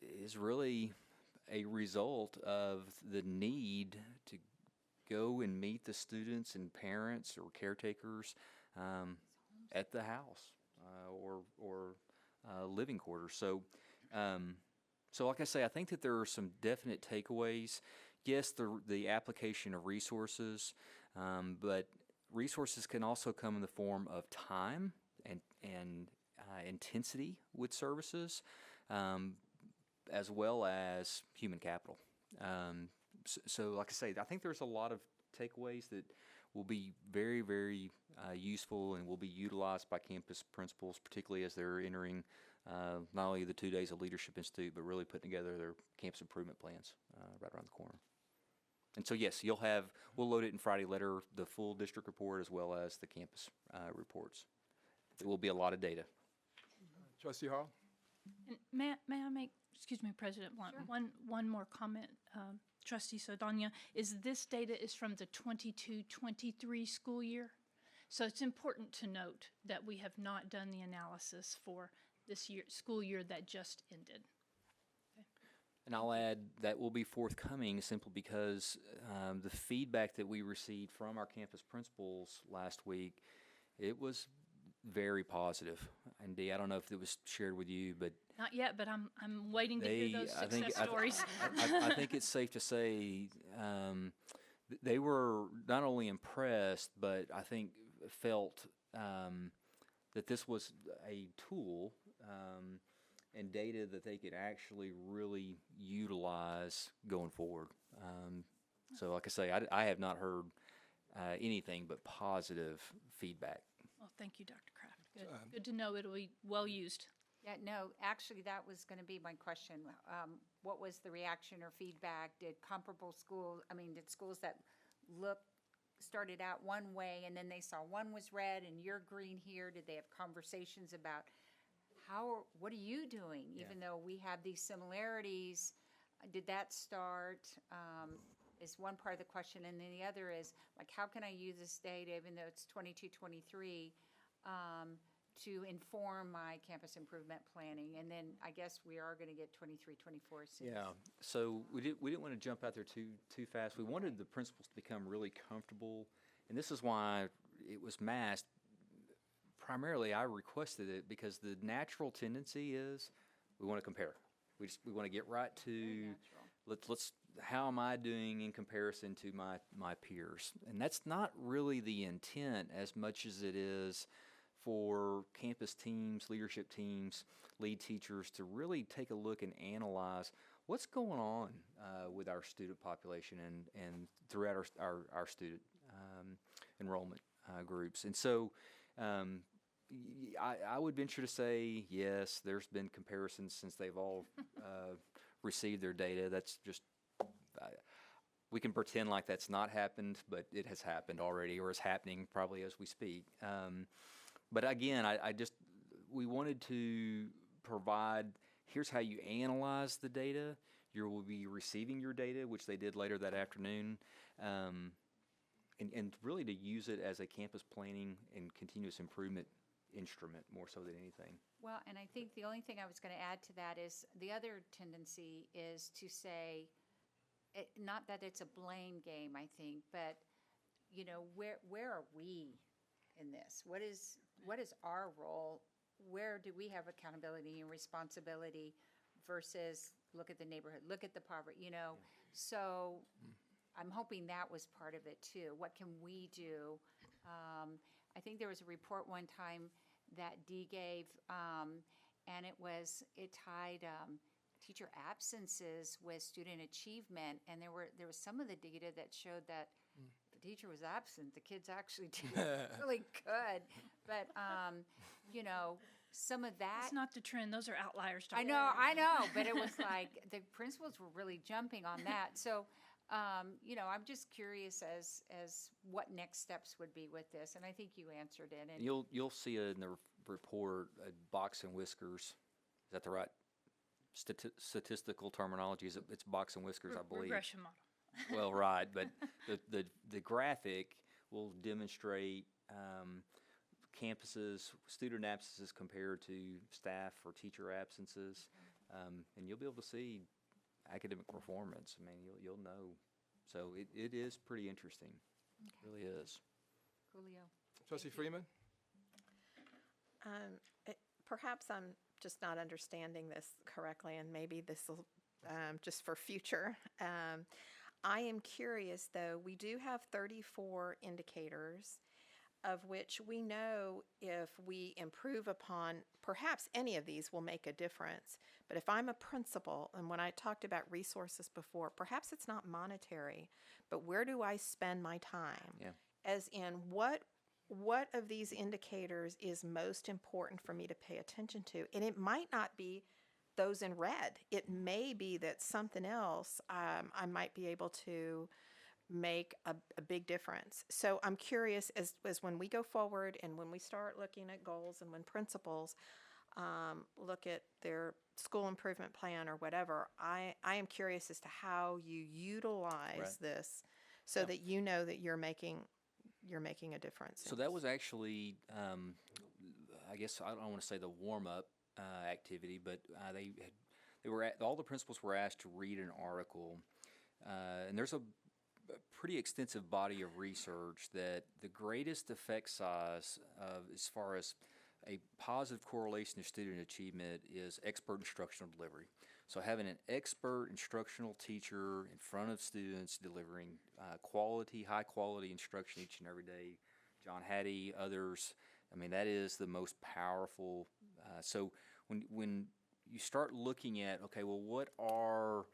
is really a result of the need to go and meet the students and parents or caretakers at the house or living quarters. So like I say, I think that there are some definite takeaways. Yes, the application of resources, but resources can also come in the form of time and intensity with services, as well as human capital. So like I say, I think there's a lot of takeaways that will be very, very useful and will be utilized by campus principals, particularly as they're entering not only the 2 days of Leadership Institute, but really putting together their campus improvement plans right around the corner. And so, yes, we'll load it in Friday Letter, the full district report, as well as the campus reports. It will be a lot of data. Trustee Hall? And may I make, excuse me, President Blunt, one more comment, Trustee Saldana, is this data is from the 22-23 school year. So it's important to note that we have not done the analysis for this school year that just ended. And I'll add that will be forthcoming simply because the feedback that we received from our campus principals last week, it was very positive. And Dee, I don't know if it was shared with you, but not yet, but I'm waiting to hear those success stories. I think it's safe to say they were not only impressed, but I think felt that this was a tool and data that they could actually really utilize going forward. So like I say, I have not heard anything but positive feedback. Well, thank you, Dr. Kraft. Good to know it'll be well used. Yeah, no, actually, that was going to be my question. What was the reaction or feedback? Did comparable schools, did schools that started out one way and then they saw one was red and you're green here, did they have conversations about what are you doing? Even though we have these similarities, did that start? Is one part of the question. And then the other is, like, how can I use this data, even though it's 22, 23, to inform my campus improvement planning? And then I guess we are going to get 23, 24 soon. Yeah. So we didn't want to jump out there too fast. We wanted the principals to become really comfortable, and this is why it was masked. Primarily, I requested it because the natural tendency is we want to compare. We want to get right to let's how am I doing in comparison to my peers? And that's not really the intent as much as it is for campus teams, leadership teams, lead teachers to really take a look and analyze what's going on with our student population and throughout our student enrollment groups. And so I would venture to say, yes, there's been comparisons since they've all received their data. That's just, we can pretend like that's not happened, but it has happened already, or is happening probably as we speak. But again, we wanted to provide, here's how you analyze the data. You will be receiving your data, which they did later that afternoon, and really to use it as a campus planning and continuous improvement instrument more so than anything. Well, and I think the only thing I was going to add to that is the other tendency is to say, not that it's a blame game, I think, but where are we in this? What is our role? Where do we have accountability and responsibility versus look at the neighborhood, look at the poverty, So I'm hoping that was part of it too. What can we do? I think there was a report one time that Dee gave, and it tied teacher absences with student achievement, and there was some of the data that showed that the teacher was absent, the kids actually did really good, but some of that. That's not the trend. Those are outliers. I know, but it was like the principals were really jumping on that. So, I'm just curious as what next steps would be with this, and I think you answered it. And you'll see in the report a box and whiskers. Is that the right statistical terminology? It's box and whiskers, I believe. Regression model. Well, right, but the graphic will demonstrate campuses, student absences compared to staff or teacher absences, and you'll be able to see academic performance. I mean, you'll know. So it is pretty interesting. It really is. Julio. Trustee Freeman? Perhaps I'm just not understanding this correctly, and maybe this will just for future. I am curious, though. We do have 34 indicators, of which we know if we improve upon, perhaps any of these will make a difference. But if I'm a principal, and when I talked about resources before, perhaps it's not monetary, but where do I spend my time? Yeah. As in, what of these indicators is most important for me to pay attention to? And it might not be those in red. It may be that something else I might be able to make a big difference. So I'm curious as when we go forward and when we start looking at goals and when principals look at their school improvement plan or whatever, I am curious as to how you utilize this so that you know that you're making a difference. So that was actually, I guess I don't want to say the warm-up activity, but all the principals were asked to read an article, and there's a pretty extensive body of research that the greatest effect size as far as a positive correlation to student achievement is expert instructional delivery. So having an expert instructional teacher in front of students delivering high quality instruction each and every day, John Hattie, others, I mean, that is the most powerful. So when you start looking at, okay, well, what are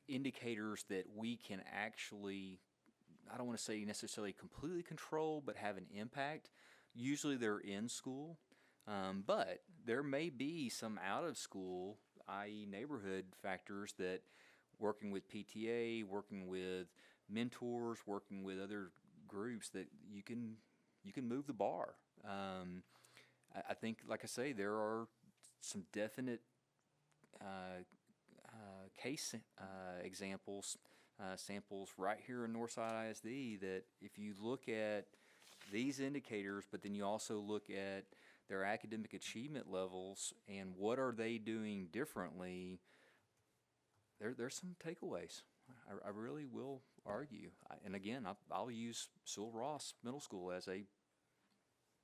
indicators that we can actually, I don't want to say necessarily completely control, but have an impact. Usually they're in school. But there may be some out of school, i.e., neighborhood factors that working with PTA, working with mentors, working with other groups that you can move the bar. I think, like I say, there are some definite case examples, samples right here in Northside ISD that if you look at these indicators, but then you also look at their academic achievement levels and what are they doing differently, there's some takeaways. I really will argue. And again, I'll use Sewell Ross Middle School as a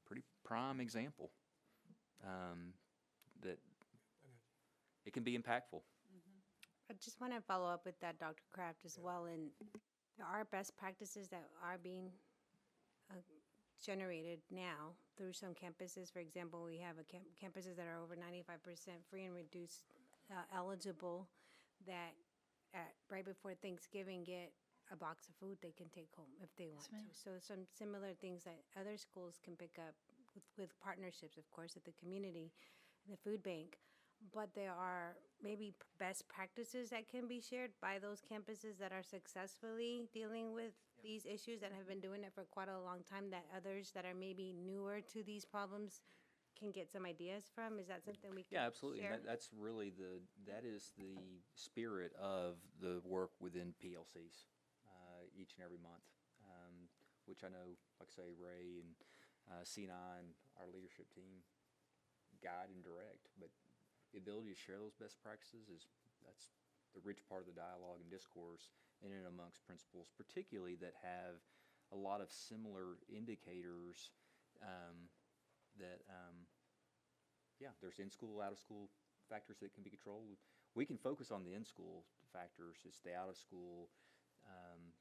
pretty prime example that it can be impactful. I just want to follow up with that, Dr. Kraft, as well. And there are best practices that are being generated now through some campuses. For example, we have campuses that are over 95% free and reduced eligible that right before Thanksgiving get a box of food they can take home if they want to. So some similar things that other schools can pick up with partnerships, of course, at the community, the food bank. But there are maybe best practices that can be shared by those campuses that are successfully dealing with these issues, that have been doing it for quite a long time, that others that are maybe newer to these problems can get some ideas from. Is that something we can Absolutely. share? That's really that is the spirit of the work within PLCs each and every month, which I know, like I say, Ray and C9, our leadership team, guide and direct. But the ability to share those best practices that's the rich part of the dialogue and discourse in and amongst principals, particularly that have a lot of similar indicators there's in-school, out-of-school factors that can be controlled. We can focus on the in-school factors. It's the out-of-school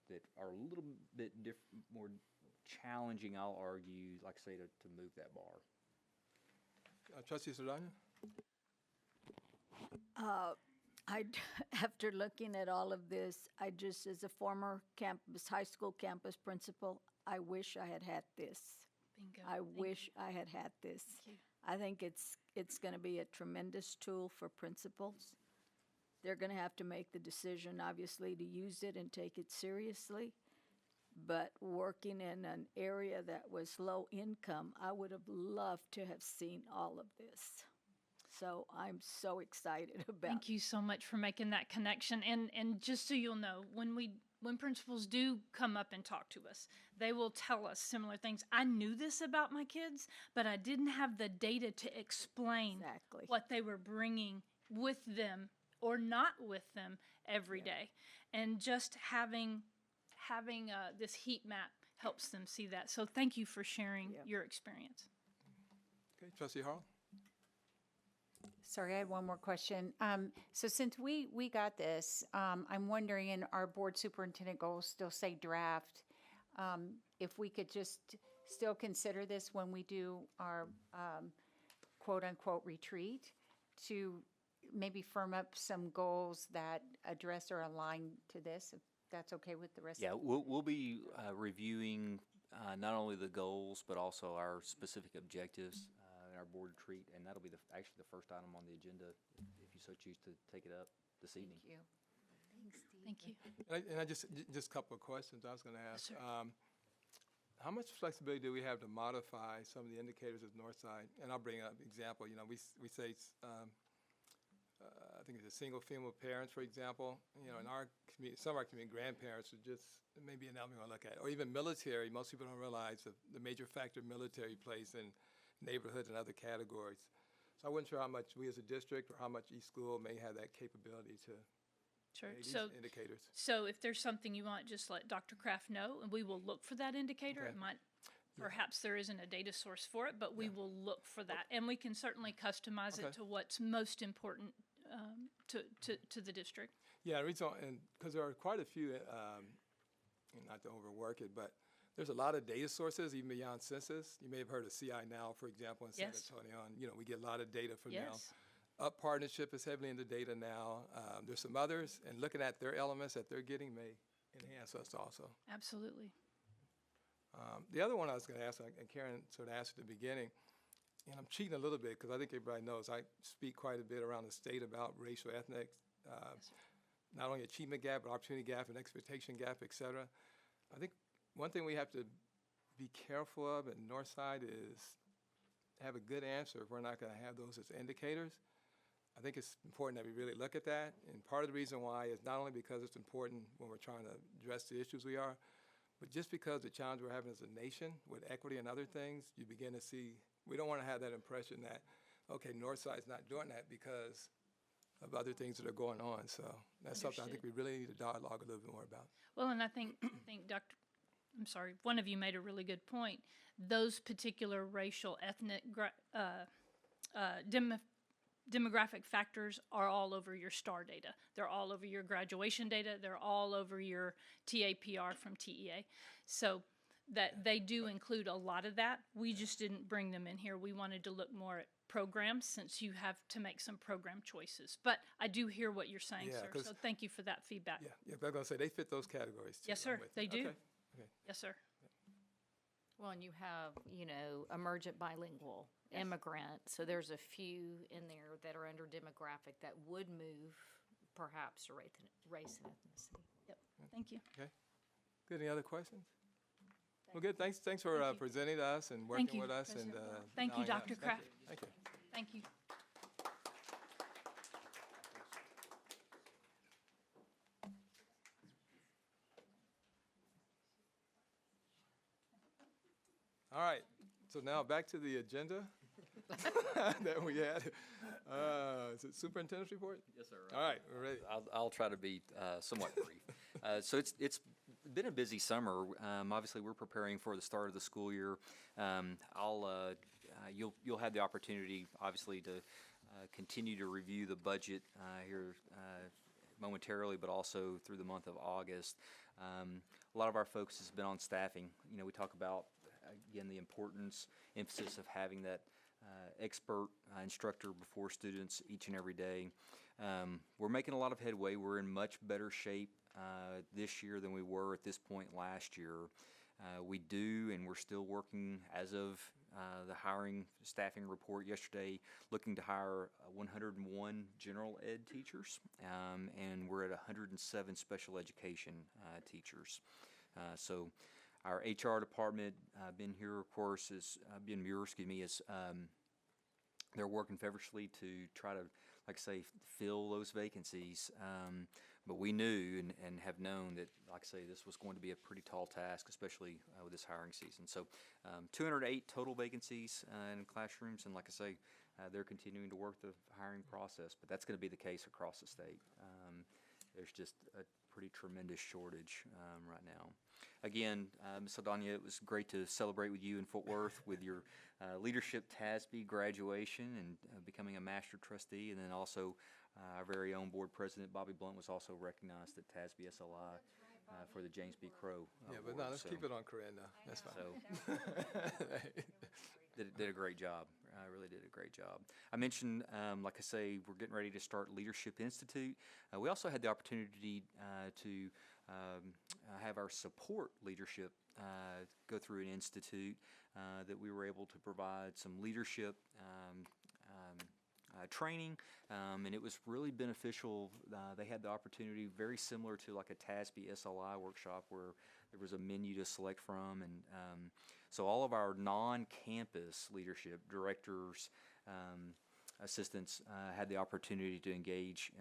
that are a little bit more challenging, I'll argue, like I say, to move that bar. Trustee Saldana? After looking at all of this, I just, as a former high school campus principal, I wish I had had this. Bingo. I Thank wish I had had this. I think it's going to be a tremendous tool for principals. They're going to have to make the decision, obviously, to use it and take it seriously. But working in an area that was low income, I would have loved to have seen all of this. So I'm so excited about Thank you so much for making that connection. And just so you'll know, when principals do come up and talk to us, they will tell us similar things. I knew this about my kids, but I didn't have the data to explain Exactly. what they were bringing with them or not with them every day. And just having this heat map helps them see that. So thank you for sharing your experience. Okay, Trustee Harrell? Sorry, I had one more question. So since we got this, I'm wondering, in our board superintendent goals still say draft, if we could just still consider this when we do our quote-unquote retreat, to maybe firm up some goals that address or align to this, if that's okay with the rest of the We'll be reviewing not only the goals, but also our specific objectives in our board retreat, and that'll be actually the first item on the agenda if you so choose to take it up this evening. Thank you. Thanks, Steve. Thank you. And I just a couple of questions I was going to ask. Yes, sir. How much flexibility do we have to modify some of the indicators of Northside? And I'll bring up an example. You know, we say, I think it's a single female parents, for example. You know, in our community, some of our community grandparents are just maybe an element we want to look at. Or even military. Most people don't realize the major factor military plays in neighborhoods and other categories. So I wasn't sure how much we as a district or how much each school may have that capability to Sure. make these indicators. So if there's something you want, just let Dr. Kraft know, and we will look for that indicator. Okay. It might, perhaps there isn't a data source for it, but we will look for that, and we can certainly customize Okay. it to what's most important to the district. Yeah, and because there are quite a few, not to overwork it, but there's a lot of data sources even beyond census. You may have heard of CI Now, for example, in San Yes. Antonio. And, we get a lot of data from Yes. now. Up Partnership is heavily into data now. There's some others, and looking at their elements that they're getting may enhance us also. Absolutely. The other one I was going to ask, and Karen sort of asked at the beginning, and I'm cheating a little bit because I think everybody knows I speak quite a bit around the state about racial, ethnic, not only achievement gap, but opportunity gap and expectation gap, et cetera. I think one thing we have to be careful of at Northside is have a good answer if we're not going to have those as indicators. I think it's important that we really look at that. And part of the reason why is not only because it's important when we're trying to address the issues we are, but just because the challenge we're having as a nation with equity and other things, you begin to see, we don't want to have that impression that, okay, Northside's not doing that because of other things that are going on. So that's something I think we really need to dialogue a little bit more about. Well, and I think one of you made a really good point. Those particular racial, ethnic, demographic factors are all over your STAR data. They're all over your graduation data. They're all over your TAPR from TEA. So that they do include a lot of that. We just didn't bring them in here. We wanted to look more at programs since you have to make some program choices. But I do hear what you're saying, sir. So thank you for that feedback. Yeah, I was going to say they fit those categories too. Yes, sir, they do. Okay. Yes, sir. Well, and you have, emergent bilingual, immigrant, so there's a few in there that are under demographic that would move perhaps to race and ethnicity. Yep, thank you. Okay. Good, any other questions? Well, good, thanks for presenting to us and working with us. And thank you, Dr. Kraft. Thank you. Thank you. All right, so now back to the agenda that we had. Is it superintendent's report? Yes, sir. All right, we're ready. I'll try to be somewhat brief. So it's been a busy summer. Obviously, we're preparing for the start of the school year. You'll have the opportunity, obviously, to continue to review the budget here momentarily, but also through the month of August. A lot of our focus has been on staffing. We talk about again the emphasis of having that expert instructor before students each and every day. We're making a lot of headway. We're in much better shape this year than we were at this point last year. We do, and we're still working as of the staffing report yesterday, looking to hire 101 general ed teachers, and we're at 107 special education teachers. So our HR department, Ben Muir, of course, is they're working feverishly to try to, like I say, fill those vacancies. But we knew and have known that, like I say, this was going to be a pretty tall task, especially with this hiring season. So 208 total vacancies in classrooms, and like I say, they're continuing to work the hiring process, but that's going to be the case across the state. There's just a pretty tremendous shortage right now. Again, Ms. Aldana, it was great to celebrate with you in Fort Worth with your leadership TASB graduation and becoming a master trustee, and then also our very own board president, Bobby Blunt, was also recognized at TASB SLI for the James B. Crow Yeah, award. but no, let's keep it on Corinne now. That's fine. So did a great job. I really did a great job. I mentioned, like I say, we're getting ready to start Leadership Institute. We also had the opportunity to have our support leadership go through an institute that we were able to provide some leadership training, and it was really beneficial. They had the opportunity, very similar to like a TASB SLI workshop, where there was a menu to select from, and so all of our non-campus leadership directors, assistants had the opportunity to engage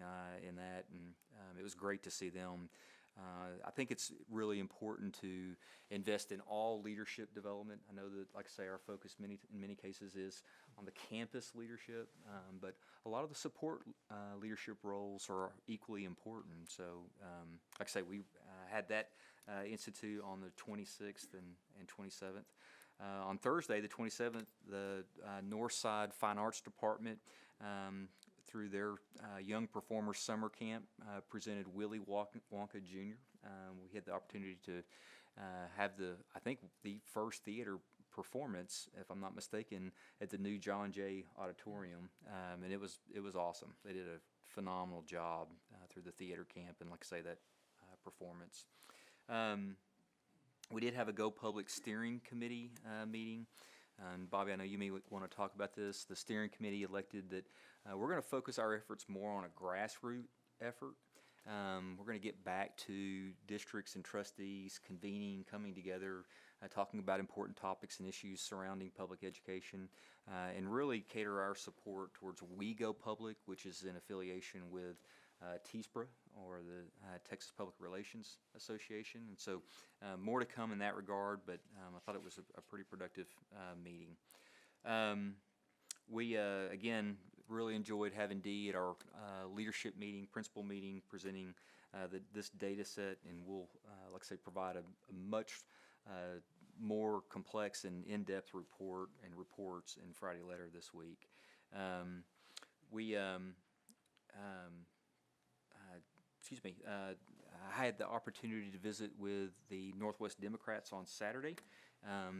in that, and it was great to see them. I think it's really important to invest in all leadership development. I know that, like I say, our focus in many cases is on the campus leadership, but a lot of the support leadership roles are equally important. So, like I say, we had that institute on the 26th and 27th. On Thursday, the 27th, the Northside Fine Arts Department, through their Young Performers Summer Camp, presented Willy Wonka Jr. We had the opportunity to have I think the first theater performance, if I'm not mistaken, at the new John Jay Auditorium, and it was awesome. They did a phenomenal job through the theater camp, and like I say, that performance. We did have a Go Public Steering Committee meeting And Bobby, I know you may want to talk about this. The steering committee elected that we're going to focus our efforts more on a grassroots effort. We're going to get back to districts and trustees convening, coming together, talking about important topics and issues surrounding public education, and really cater our support towards We Go Public, which is in affiliation with TSPRA, or the Texas Public Relations Association. And so more to come in that regard, but I thought it was a pretty productive meeting. We, again, really enjoyed having Dee at our leadership meeting, principal meeting, presenting this data set, and we'll, like I say, provide a much more complex and in-depth report and reports in Friday Letter this week. I had the opportunity to visit with the Northwest Democrats on Saturday.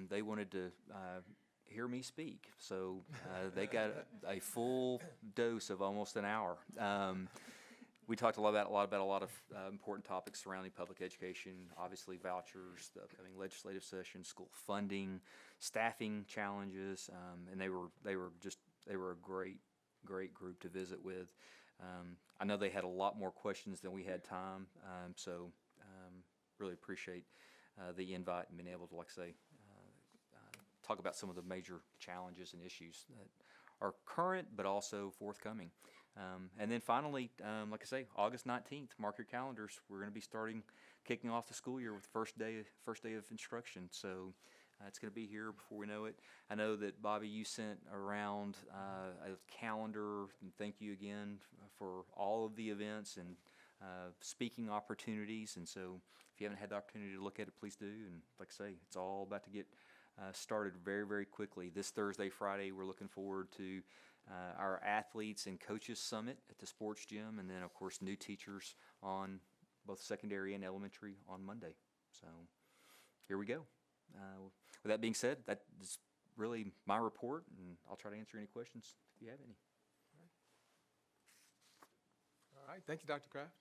They wanted to hear me speak, so they got a full dose of almost an hour. We talked a lot of important topics surrounding public education, obviously vouchers, the upcoming legislative session, school funding, staffing challenges, and they were a great group to visit with. I know they had a lot more questions than we had time, so really appreciate the invite and being able to, like I say, talk about some of the major challenges and issues that are current but also forthcoming. And then finally, like I say, August 19th, mark your calendars. We're going to be kicking off the school year with first day of instruction. So it's going to be here before we know it. I know that, Bobby, you sent around a calendar, and thank you again for all of the events and speaking opportunities. And so if you haven't had the opportunity to look at it, please do. And like I say, it's all about to get started very, very quickly. This Thursday, Friday, we're looking forward to our Athletes and Coaches Summit at the sports gym, and then, of course, new teachers on both secondary and elementary on Monday. So here we go. With that being said, that is really my report, and I'll try to answer any questions if you have any. All right, thank you, Dr. Kraft.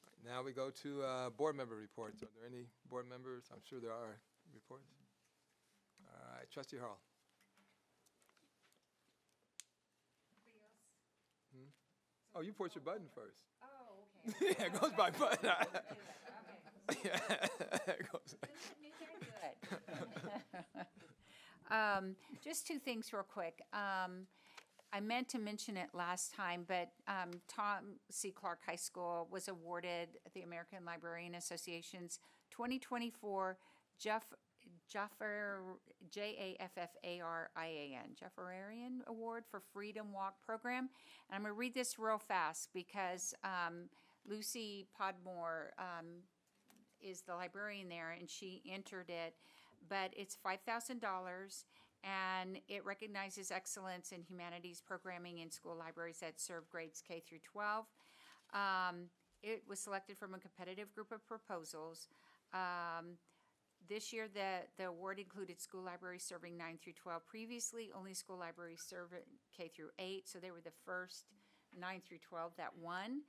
All right, now we go to board member reports. Are there any board members? I'm sure there are reports. All right, Trustee Harrell. Oh, you push your button first. Oh, okay. Yeah, it goes by button. Okay. Yeah, it goes. Just two things real quick. I meant to mention it last time, but Tom C. Clark High School was awarded the American Librarian Association's 2024 Jaffarian Award for Freedom Walk Program. And I'm going to read this real fast because Lucy Podmore is the librarian there, and she entered it. But it's $5,000, and it recognizes excellence in humanities programming in school libraries that serve grades K through 12. It was selected from a competitive group of proposals. This year, the award included school libraries serving 9 through 12. Previously, only school libraries served K through 8, so they were the first 9 through 12 that won.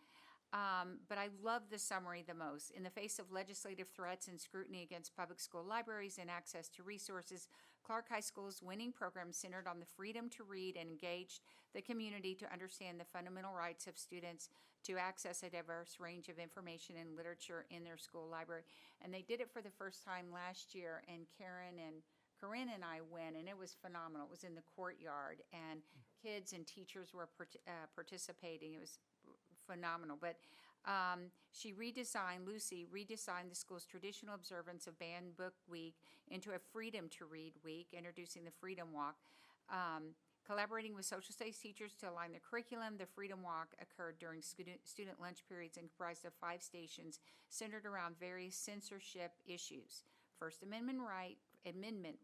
But I love the summary the most. In the face of legislative threats and scrutiny against public school libraries and access to resources, Clark High School's winning program centered on the freedom to read and engaged the community to understand the fundamental rights of students to access a diverse range of information and literature in their school library. And they did it for the first time last year, and Corinne and I went, and it was phenomenal. It was in the courtyard, and kids and teachers were participating. It was phenomenal. But Lucy redesigned the school's traditional observance of Banned Book Week into a Freedom to Read Week, introducing the Freedom Walk. Collaborating with social studies teachers to align the curriculum, the Freedom Walk occurred during student lunch periods and comprised of 5 stations centered around various censorship issues: First Amendment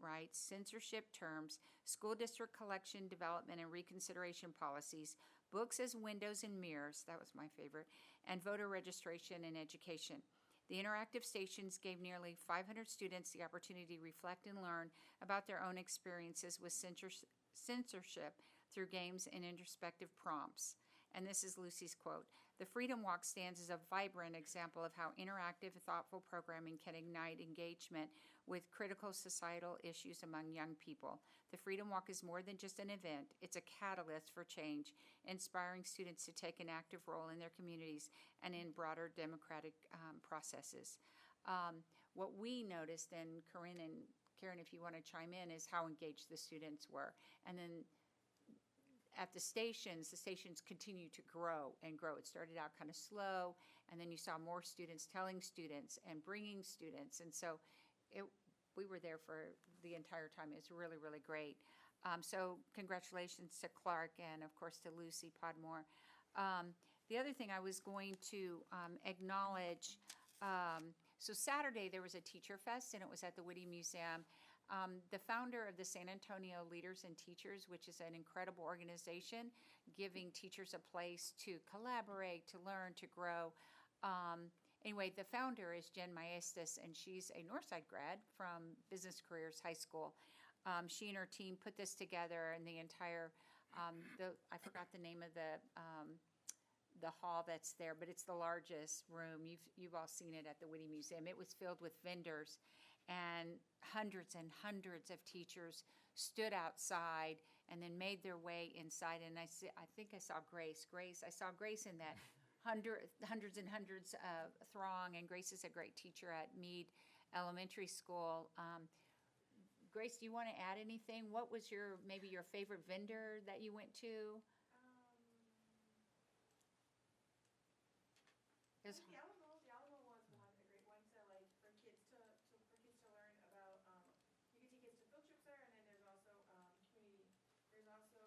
rights, censorship terms, school district collection, development, and reconsideration policies, books as windows and mirrors, that was my favorite, and voter registration and education. The interactive stations gave nearly 500 students the opportunity to reflect and learn about their own experiences with censorship through games and introspective prompts. And this is Lucy's quote. The Freedom Walk stands as a vibrant example of how interactive, thoughtful programming can ignite engagement with critical societal issues among young people. The Freedom Walk is more than just an event. It's a catalyst for change, inspiring students to take an active role in their communities and in broader democratic processes. What we noticed, and Corinne and Karen, if you want to chime in, is how engaged the students were. And then at the stations continue to grow and grow. It started out kind of slow, and then you saw more students telling students and bringing students. And so we were there for the entire time. It was really, really great. So congratulations to Clark and, of course, to Lucy Podmore. The other thing I was going to acknowledge, so Saturday there was a teacher fest, and it was at the Whitty Museum. The founder of the San Antonio Leaders and Teachers, which is an incredible organization, giving teachers a place to collaborate, to learn, to grow. Anyway, the founder is Jen Maestas, and she's a Northside grad from Business Careers High School. She and her team put this together, and the entire, I forgot the name of the hall that's there, but it's the largest room. You've all seen it at the Whitty Museum. It was filled with vendors, and hundreds of teachers stood outside and then made their way inside. And I think I saw Grace. I saw Grace in that hundreds and hundreds of throng, and Grace is a great teacher at Meade Elementary School. Grace, do you want to add anything? What was maybe your favorite vendor that you went to? The Alamo was one, a great one to like for kids to learn about. You can take kids to field trips there, and then there's also community. There's also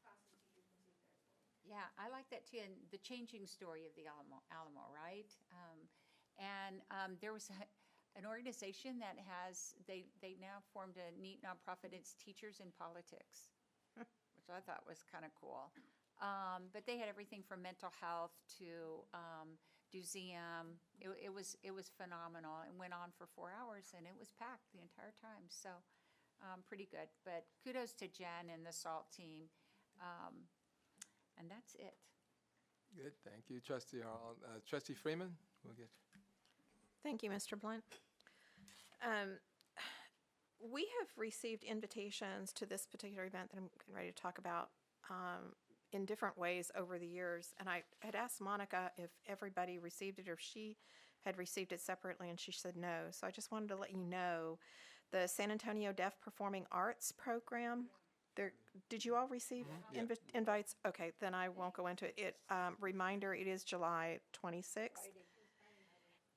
classes teachers can take there as well. Yeah, I like that too. And the changing story of the Alamo, right? There was an organization that they now formed a neat nonprofit. It's Teachers in Politics, which I thought was kind of cool. But they had everything from mental health to museum. It was phenomenal. It went on for 4 hours, and it was packed the entire time. So pretty good. But kudos to Jen and the SALT team. And that's it. Good, thank you, Trustee Harlan. Trustee Freeman, we'll get you. Thank you, Mr. Blunt. We have received invitations to this particular event that I'm getting ready to talk about in different ways over the years. And I had asked Monica if everybody received it or if she had received it separately, and she said no. So I just wanted to let you know the San Antonio Deaf Performing Arts Program. Did you all receive invites? Okay, then I won't go into it. Reminder, it is July 26th.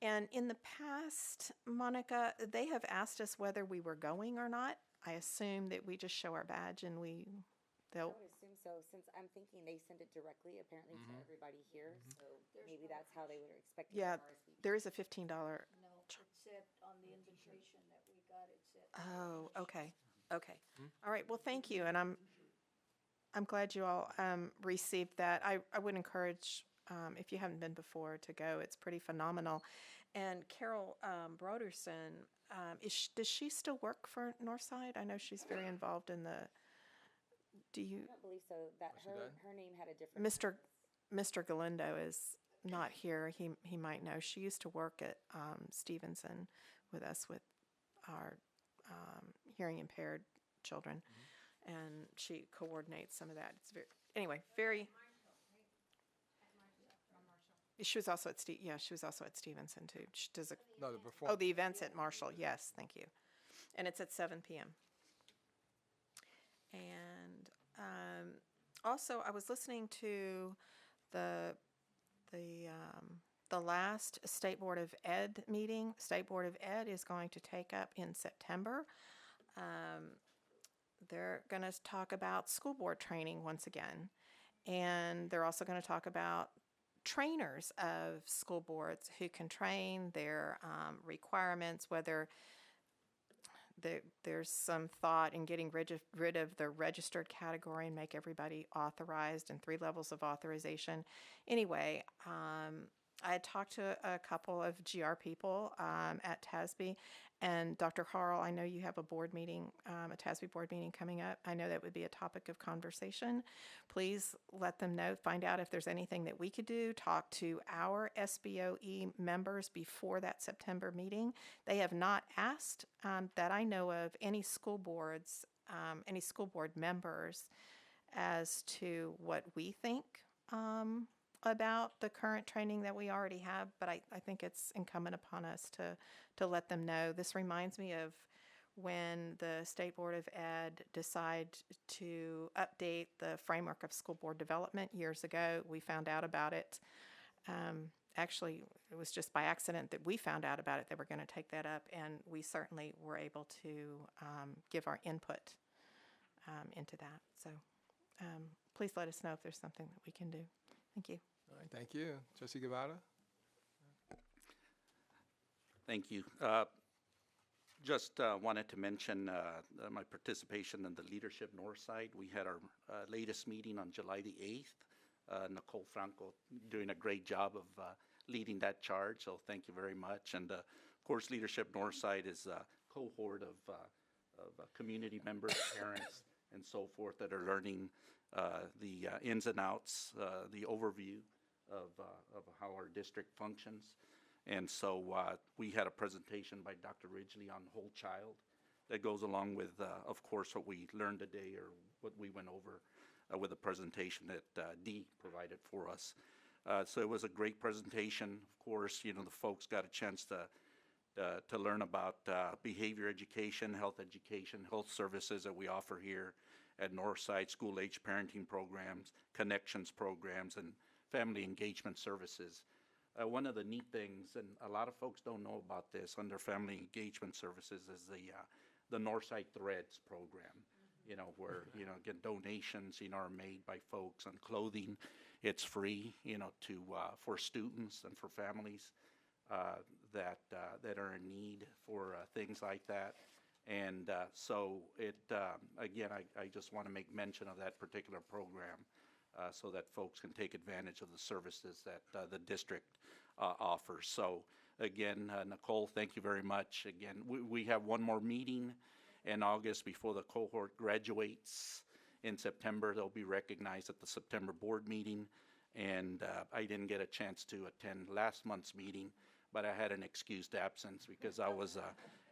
And in the past, Monica, they have asked us whether we were going or not. I assume that we just show our badge and I would assume so, since I'm thinking they send it directly apparently to everybody here, so maybe that's how they would expect it Yeah, to RSVP. there is a $15. No, it said on the invitation that we got, it said. Oh, okay. All right, well, thank you, and I'm glad you all received that. I would encourage, if you haven't been before, to go. It's pretty phenomenal. And Carol Broderson, does she still work for Northside? I know she's very involved in the, I don't believe so, that she done? her name had a different. Mr. Galindo is not here. He might know. She used to work at Stevenson with us with our hearing impaired children, and she coordinates some of that. It's very. She was also at she was also at Stevenson too. She does No, the performance. the events at Marshall. Yes, thank you. And it's at 7 p.m. And also, I was listening to the last State Board of Ed meeting. State Board of Ed is going to take up in September. They're going to talk about school board training once again, and they're also going to talk about trainers of school boards who can train, their requirements, whether there's some thought in getting rid of the registered category and make everybody authorized and 3 levels of authorization. Anyway, I had talked to a couple of GR people at TASB, and Dr. Harrell, I know you have a board meeting, a TASB board meeting coming up. I know that would be a topic of conversation. Please let them know, find out if there's anything that we could do, talk to our SBOE members before that September meeting. They have not asked that I know of any school boards, any school board members as to what we think about the current training that we already have, but I think it's incumbent upon us to let them know. This reminds me of when the State Board of Ed decided to update the framework of school board development years ago. We found out about it. Actually, it was just by accident that we found out about it. They were going to take that up, and we certainly were able to give our input into that. So please let us know if there's something that we can do. Thank you. All right, thank you. Trustee Guevara? Thank you. Just wanted to mention my participation in the Leadership Northside. We had our latest meeting on July the 8th. Nicole Franco doing a great job of leading that charge, so thank you very much. And of course, Leadership Northside is a cohort of community members, parents, and so forth that are learning the ins and outs, the overview of how our district functions. And so we had a presentation by Dr. Ridgely on whole child that goes along with, of course, what we learned today or what we went over with the presentation that Dee provided for us. So it was a great presentation. Of course, you know, the folks got a chance to learn about behavior education, health services that we offer here at Northside, school-age parenting programs, connections programs, and family engagement services. One of the neat things, and a lot of folks don't know about this, under family engagement services is the Northside Threads program, you know, where, you know, again, donations, you know, are made by folks on clothing. It's free, you know, for students and for families that are in need for things like that. And so again, I just want to make mention of that particular program so that folks can take advantage of the services that the district offers. So again, Nicole, thank you very much. Again, we have one more meeting in August before the cohort graduates. In September, they'll be recognized at the September board meeting. And I didn't get a chance to attend last month's meeting, but I had an excused absence because I was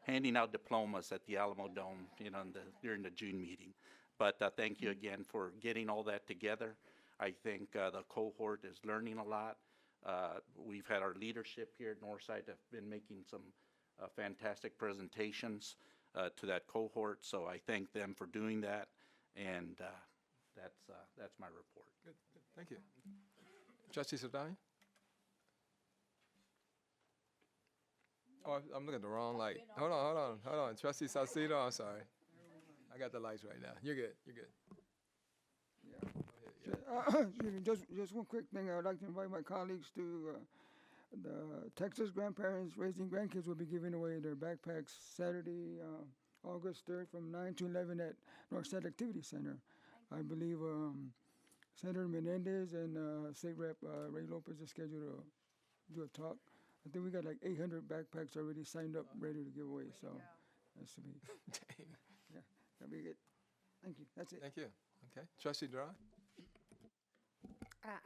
handing out diplomas at the Alamo Dome, you know, during the June meeting. But thank you again for getting all that together. I think the cohort is learning a lot. We've had our leadership here at Northside have been making some fantastic presentations to that cohort. So I thank them for doing that, and that's my report. Good. Thank you. Trustee Saldana? Oh, I'm looking at the wrong light. Hold on. Trustee Salcido, I'm sorry. I got the lights right now. You're good. Just one quick thing. I would like to invite my colleagues to the Texas Grandparents Raising Grandkids will be giving away their backpacks Saturday, August 3rd from 9 to 11 at Northside Activity Center. I believe Senator Menendez and State Rep Ray Lopez are scheduled to do a talk. I think we got like 800 backpacks already signed up, ready to give away. So that should be, yeah, that'll be good. Thank you. That's it. Thank you. Okay. Trustee Duran?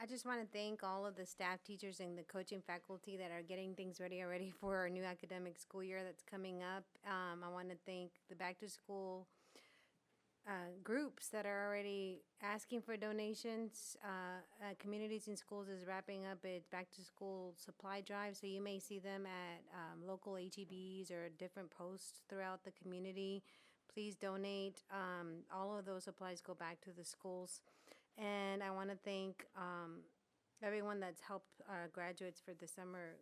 I just want to thank all of the staff, teachers, and the coaching faculty that are getting things ready already for our new academic school year that's coming up. I want to thank the back to school groups that are already asking for donations. Communities in Schools is wrapping up its back to school supply drive, so you may see them at local HEBs or different posts throughout the community. Please donate. All of those supplies go back to the schools. And I want to thank everyone that's helped graduates for the summer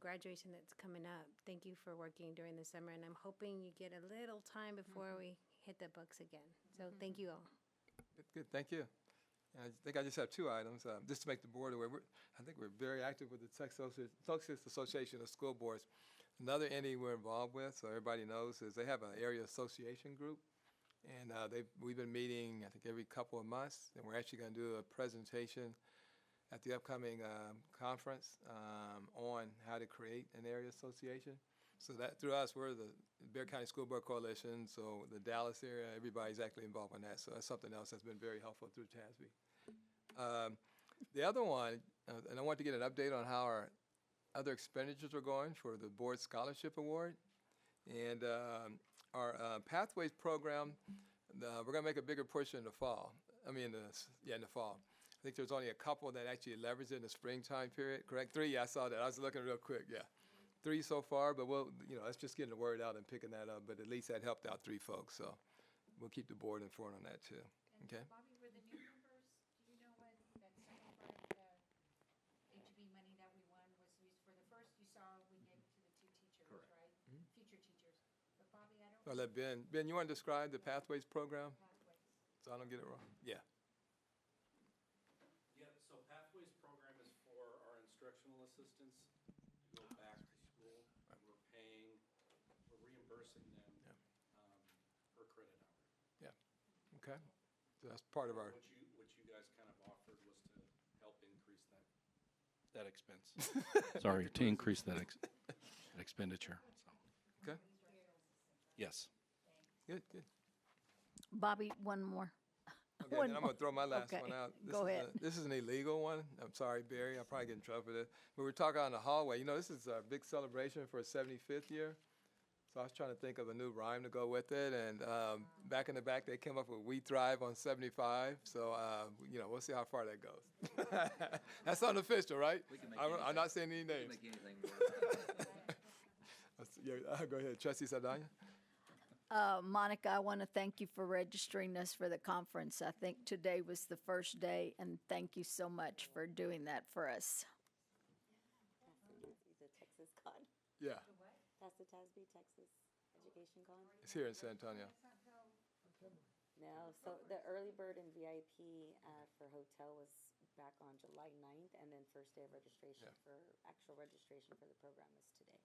graduation that's coming up. Thank you for working during the summer, and I'm hoping you get a little time before we hit the books again. So thank you all. Good. Thank you. I think I just have two items. Just to make the board aware, I think we're very active with the Texas Association of School Boards. Another entity we're involved with, so everybody knows, is they have an area association group. And we've been meeting, I think, every couple of months, and we're actually going to do a presentation at the upcoming conference on how to create an area association. So that through us, we're the Bear County School Board Coalition, so the Dallas area, everybody's actually involved in that. So that's something else that's been very helpful through TASB. The other one, and I want to get an update on how our other expenditures are going for the Board Scholarship Award. And our Pathways program, we're going to make a bigger push in the fall. In the fall. I think there's only a couple that actually leverage it in the springtime period, correct? 3, yeah, I saw that. I was looking real quick, yeah. 3 so far, but we'll, that's just getting the word out and picking that up. But at least that helped out 3 folks, so we'll keep the board informed on that too. Okay. Bobby, were the new members, do you know what that second part of the HB money that we won was used for? The first you saw, we gave it to the 2 teachers, Correct. right? Future teachers. But Bobby, I don't. I'll let Ben, you want to describe the Pathways program? So I don't get it wrong. Yeah. Yeah, so Pathways program is for our instructional assistants to go back to school. We're reimbursing them per credit hour. Yeah. Okay. So that's part of our. What you guys kind of offered was to help increase that expense. Sorry, to increase that expenditure. So. Okay. Yes. Good. Bobby, one more. Okay, One then I'm more. going to throw my last Okay, one out. go ahead. This is an illegal one. I'm sorry, Barry. I'll probably get in trouble for this. But we're talking on the hallway. This is a big celebration for a 75th year. So I was trying to think of a new rhyme to go with it. And back in the back, they came up with "We Thrive on 75." So, we'll see how far that goes. That's unofficial, right? I'm not saying any names. We can make anything work. Go ahead. Trustee Saldana? Monica, I want to thank you for registering us for the conference. I think today was the first day, and thank you so much for doing that for us. The Texas Con. Yeah, That's the TASB Texas Education Con. it's here in San Antonio. No, so the early bird and VIP for hotel was back on July 9th, and then first day of registration for actual registration for the program is today.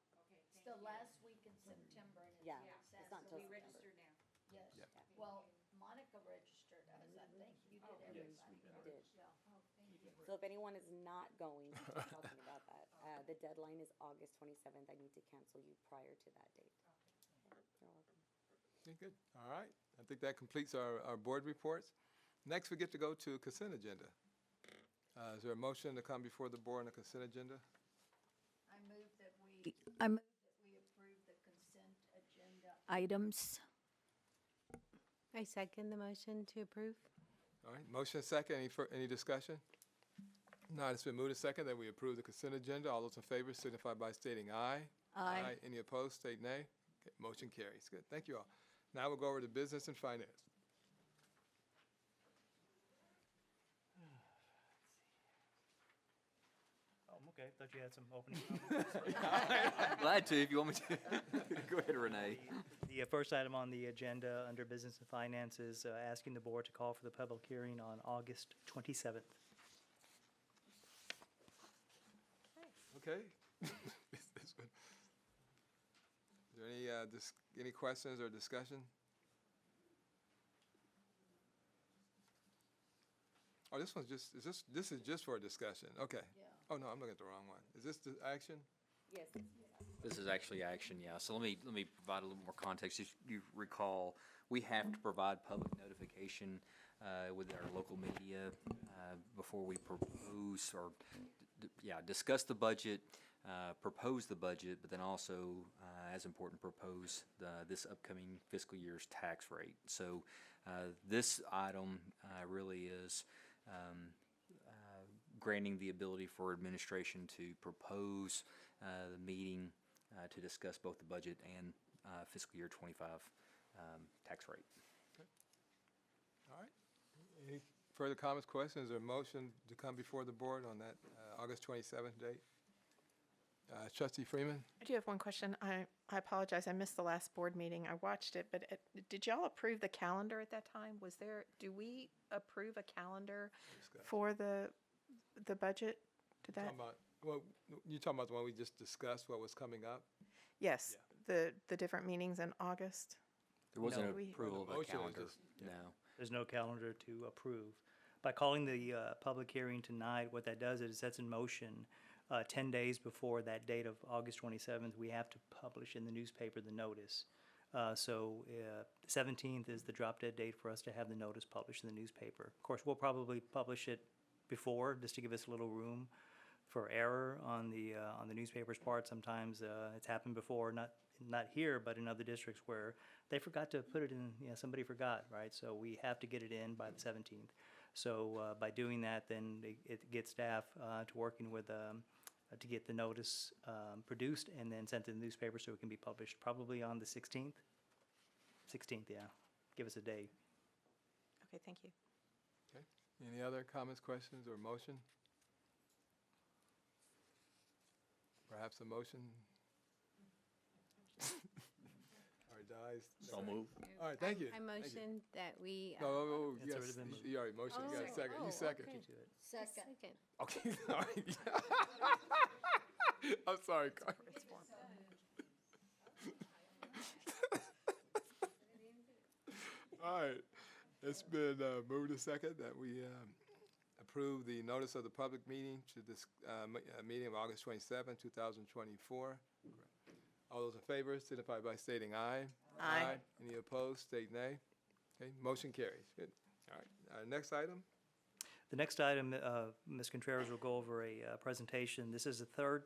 It's the last week in September, and Yeah, it's not till we September. register now. Yes. Yeah. Well, Monica registered us, I think. You did everybody. You did. Yeah. Oh, thank you. So if anyone is not going, we're talking about that. The deadline is August 27th. I need to cancel you prior to that date. Okay, you're welcome. Okay, good. All right. I think that completes our board reports. Next, we get to go to consent agenda. Is there a motion to come before the board on the consent agenda? I move that we approve the consent agenda items. I second the motion to approve. All right, motion second. Any discussion? No, it's been moved and second that we approve the consent agenda. All those in favor signify by stating aye. Aye. Any opposed, state nay. Okay, motion carries. Good. Thank you all. Now we'll go over to business and finance. Oh, okay. Thought you had some opening comments. Glad to, if you want me to. Go ahead, Renee. The first item on the agenda under business and finance is asking the board to call for the public hearing on August 27th. Okay. Is there any questions or discussion? Oh, this one's just, this is just for a discussion. Okay. Yeah. Oh, no, I'm looking at the wrong one. Is this the action? Yes. This is actually action, yeah. So let me provide a little more context. If you recall, we have to provide public notification with our local media before we propose or discuss the budget, propose the budget, but then also, as important, propose this upcoming fiscal year's tax rate. So this item really is granting the ability for administration to propose the meeting to discuss both the budget and fiscal year 25 tax rate. Okay. All right. Any further comments, questions, or motion to come before the board on that August 27th date? Trustee Freeman? I do have one question. I apologize. I missed the last board meeting. I watched it, but did y'all approve the calendar at that time? Do we approve a calendar for the budget? Did that? You're talking about the one we just discussed, what was coming up? Yes, the different meetings in August. There wasn't No. an approval of a Motion is calendar, just- no. There's no calendar to approve. By calling the public hearing tonight, what that does is it sets in motion 10 days before that date of August 27th, we have to publish in the newspaper the notice. So 17th is the drop dead date for us to have the notice published in the newspaper. Of course, we'll probably publish it before, just to give us a little room for error on the newspaper's part. Sometimes it's happened before, not here, but in other districts where they forgot to put it in. Somebody forgot, right? So we have to get it in by the 17th. So by doing that, then it gets staff to working with to get the notice produced and then sent to the newspaper so it can be published probably on the 16th. 16th, yeah. Give us a day. Okay, thank you. Okay. Any other comments, questions, or motion? Perhaps a motion? Or dies? So move. All right, thank you. I Thank you. motion that we. No, It's yes, already been moved. you already motioned. You got a second. You second. Okay. Second. Okay, all right. I'm sorry, Carl. All right, it's been moved to second that we approve the notice of the public meeting to this meeting of August 27, 2024. All those in favor signify by stating aye. Aye. Any opposed, state nay. Okay, motion carries. Good. All right, next item. The next item, Ms. Contreras will go over a presentation. This is the third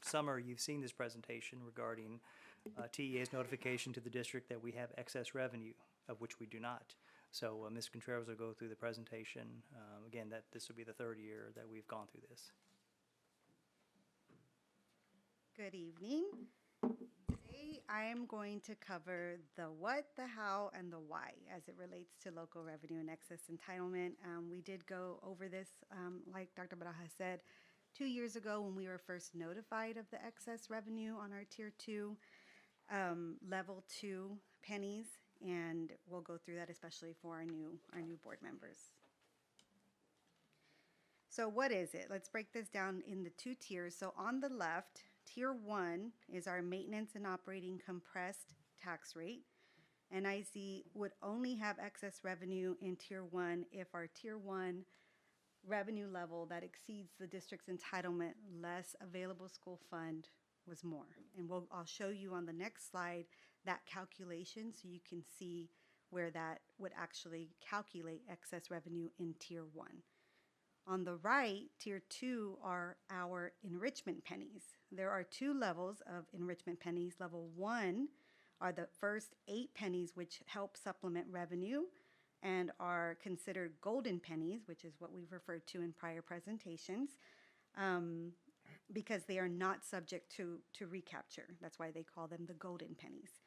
summer you've seen this presentation regarding TEA's notification to the district that we have excess revenue, of which we do not. So Ms. Contreras will go through the presentation. Again, that this will be the third year that we've gone through this. Good evening. Today I am going to cover the what, the how, and the why as it relates to local revenue and excess entitlement. We did go over this, like Dr. Baraja said, 2 years ago when we were first notified of the excess revenue on our Tier 2, Level 2 pennies, and we'll go through that especially for our new board members. So what is it? Let's break this down in the two tiers. So on the left, Tier 1 is our maintenance and operating compressed tax rate. NISD would only have excess revenue in Tier 1 if our Tier 1 revenue level that exceeds the district's entitlement less available school fund was more. And I'll show you on the next slide that calculation so you can see where that would actually calculate excess revenue in Tier 1. On the right, Tier 2 are our enrichment pennies. There are two levels of enrichment pennies. Level 1 are the first 8 pennies, which help supplement revenue and are considered golden pennies, which is what we've referred to in prior presentations, because they are not subject to recapture. That's why they call them the golden pennies,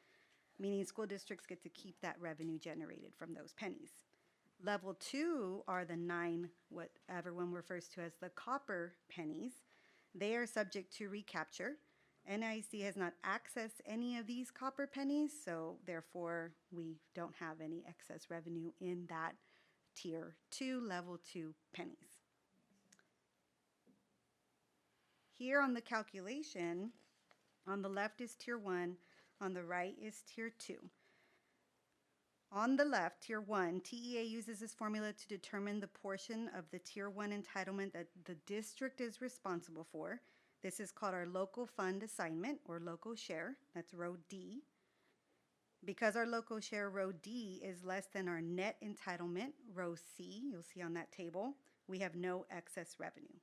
meaning school districts get to keep that revenue generated from those pennies. Level 2 are the 9, what everyone refers to as the copper pennies. They are subject to recapture. NISD has not accessed any of these copper pennies, so therefore we don't have any excess revenue in that Tier 2, Level 2 pennies. Here on the calculation, on the left is Tier 1, on the right is Tier 2. On the left, Tier 1, TEA uses this formula to determine the portion of the Tier 1 entitlement that the district is responsible for. This is called our local fund assignment, or local share. That's row D. Because our local share, row D, is less than our net entitlement, row C, you'll see on that table, we have no excess revenue,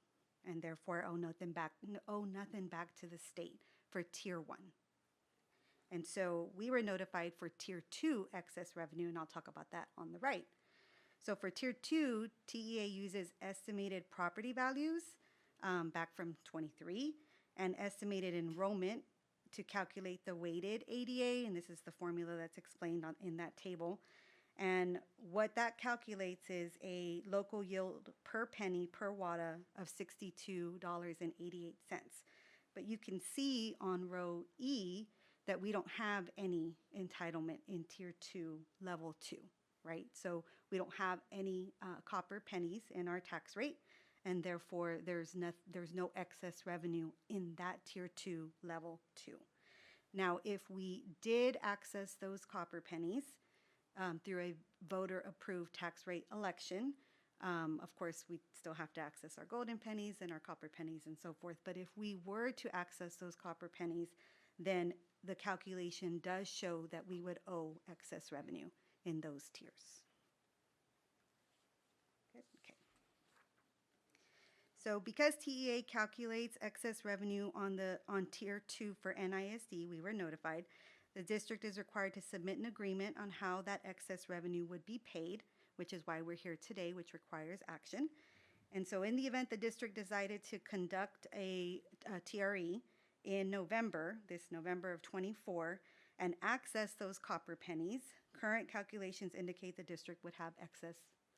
and therefore owe nothing back to the state for Tier 1. And so we were notified for Tier 2 excess revenue, and I'll talk about that on the right. So for Tier 2, TEA uses estimated property values back from 23 and estimated enrollment to calculate the weighted ADA, and this is the formula that's explained in that table. And what that calculates is a local yield per penny per WADA of $62.88. But you can see on row E that we don't have any entitlement in Tier 2, Level 2, right? So we don't have any copper pennies in our tax rate, and therefore there's no excess revenue in that Tier 2, Level 2. Now, if we did access those copper pennies through a voter-approved tax rate election, Of course, we still have to access our golden pennies and our copper pennies and so forth. But if we were to access those copper pennies, then the calculation does show that we would owe excess revenue in those tiers. Good, okay. So because TEA calculates excess revenue on tier 2 for NISD, we were notified. The district is required to submit an agreement on how that excess revenue would be paid, which is why we're here today, which requires action. And so in the event the district decided to conduct a TRE in November, this November of 24, and access those copper pennies, current calculations indicate the district would have excess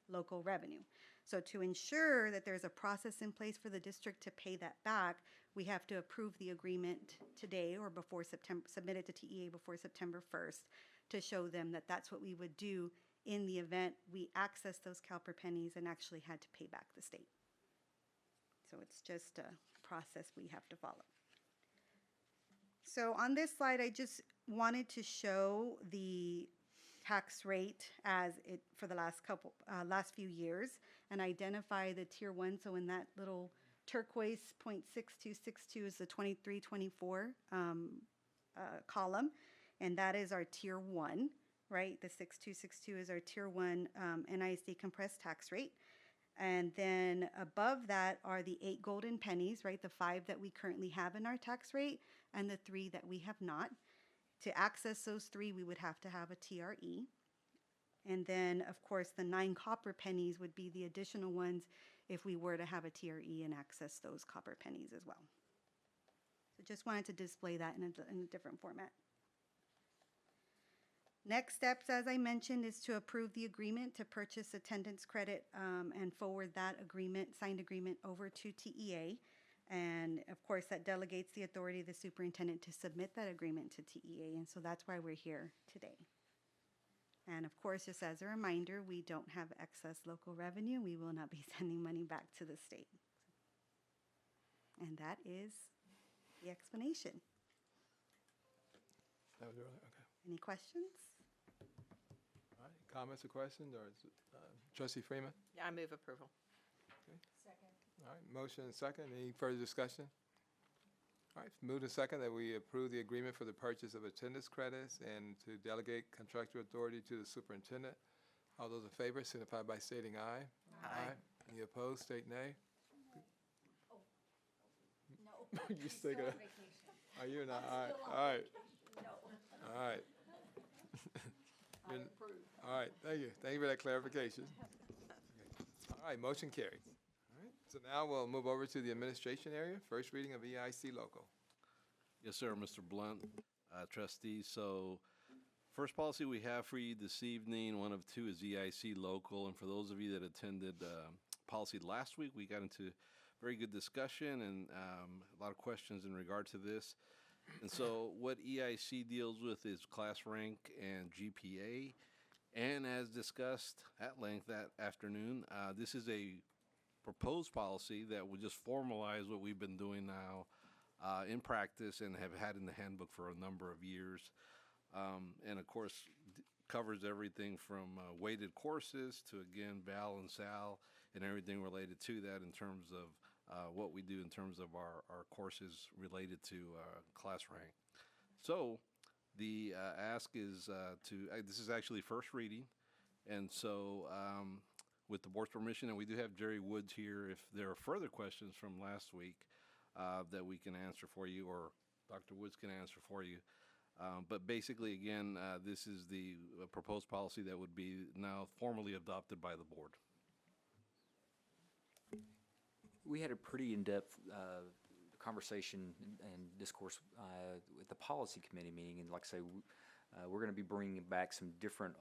local revenue. So to ensure that there's a process in place for the district to pay that back, we have to approve the agreement today or before September, submit it to TEA before September 1st to show them that that's what we would do in the event we access those copper pennies and actually had to pay back the state. So it's just a process we have to follow. So on this slide, I just wanted to show the tax rate as it for the last few years and identify the tier 1. So in that little turquoise 0.6262 is the 23-24 column, and that is our tier 1, right? The 6262 is our tier 1 NISD compressed tax rate. And then above that are the 8 golden pennies, right? The 5 that we currently have in our tax rate and the 3 that we have not. To access those 3, we would have to have a TRE. And then, of course, the 9 copper pennies would be the additional ones if we were to have a TRE and access those copper pennies as well. So just wanted to display that in a different format. Next steps, as I mentioned, is to approve the agreement to purchase attendance credit and forward that agreement, signed agreement, over to TEA. And of course, that delegates the authority of the superintendent to submit that agreement to TEA. And so that's why we're here today. And of course, just as a reminder, we don't have excess local revenue. We will not be sending money back to the state. And that is the explanation. That was early, okay. Any questions? All right, comments or questions, or is it, Trustee Freeman? Yeah, I move approval. All right, motion and second. Any further discussion? All right, moved and second that we approve the agreement for the purchase of attendance credits and to delegate contractual authority to the superintendent. All those in favor signify by stating aye. Aye. Any opposed, state nay. No. You still got. Are you not? All right. All right. No. All right. I approve. All right. Thank you. Thank you for that clarification. All right. Motion carried. All right. So now we'll move over to the administration area. First reading of EIC local. Yes, sir, Mr. Blunt, trustees. So first policy we have for you this evening, one of 2 is EIC local. And for those of you that attended policy last week, we got into very good discussion and a lot of questions in regard to this. And so what EIC deals with is class rank and GPA. And as discussed at length that afternoon, this is a proposed policy that will just formalize what we've been doing now in practice and have had in the handbook for a number of years. And of course, covers everything from weighted courses to, again, Val and Sal and everything related to that in terms of what we do in terms of our courses related to class rank. So the ask is this is actually first reading. And so with the board's permission, and we do have Jerry Woods here, if there are further questions from last week that we can answer for you, or Dr. Woods can answer for you. But basically, again, this is the proposed policy that would be now formally adopted by the board. We had a pretty in-depth conversation and discourse with the policy committee meeting, and like I say, we're going to be bringing back some different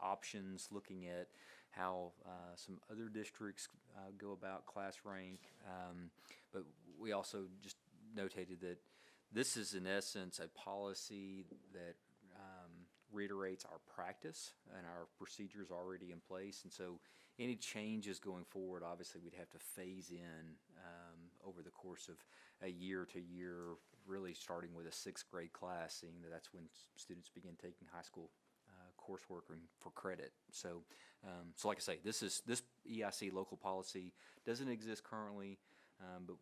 options, looking at how some other districts go about class rank, but we also just notated that this is in essence a policy that reiterates our practice and our procedures already in place, and so any changes going forward, obviously we'd have to phase in over the course of a year to year, really starting with a 6th grade class, seeing that that's when students begin taking high school coursework and for credit. So, so like I say, this EIC local policy doesn't exist currently, but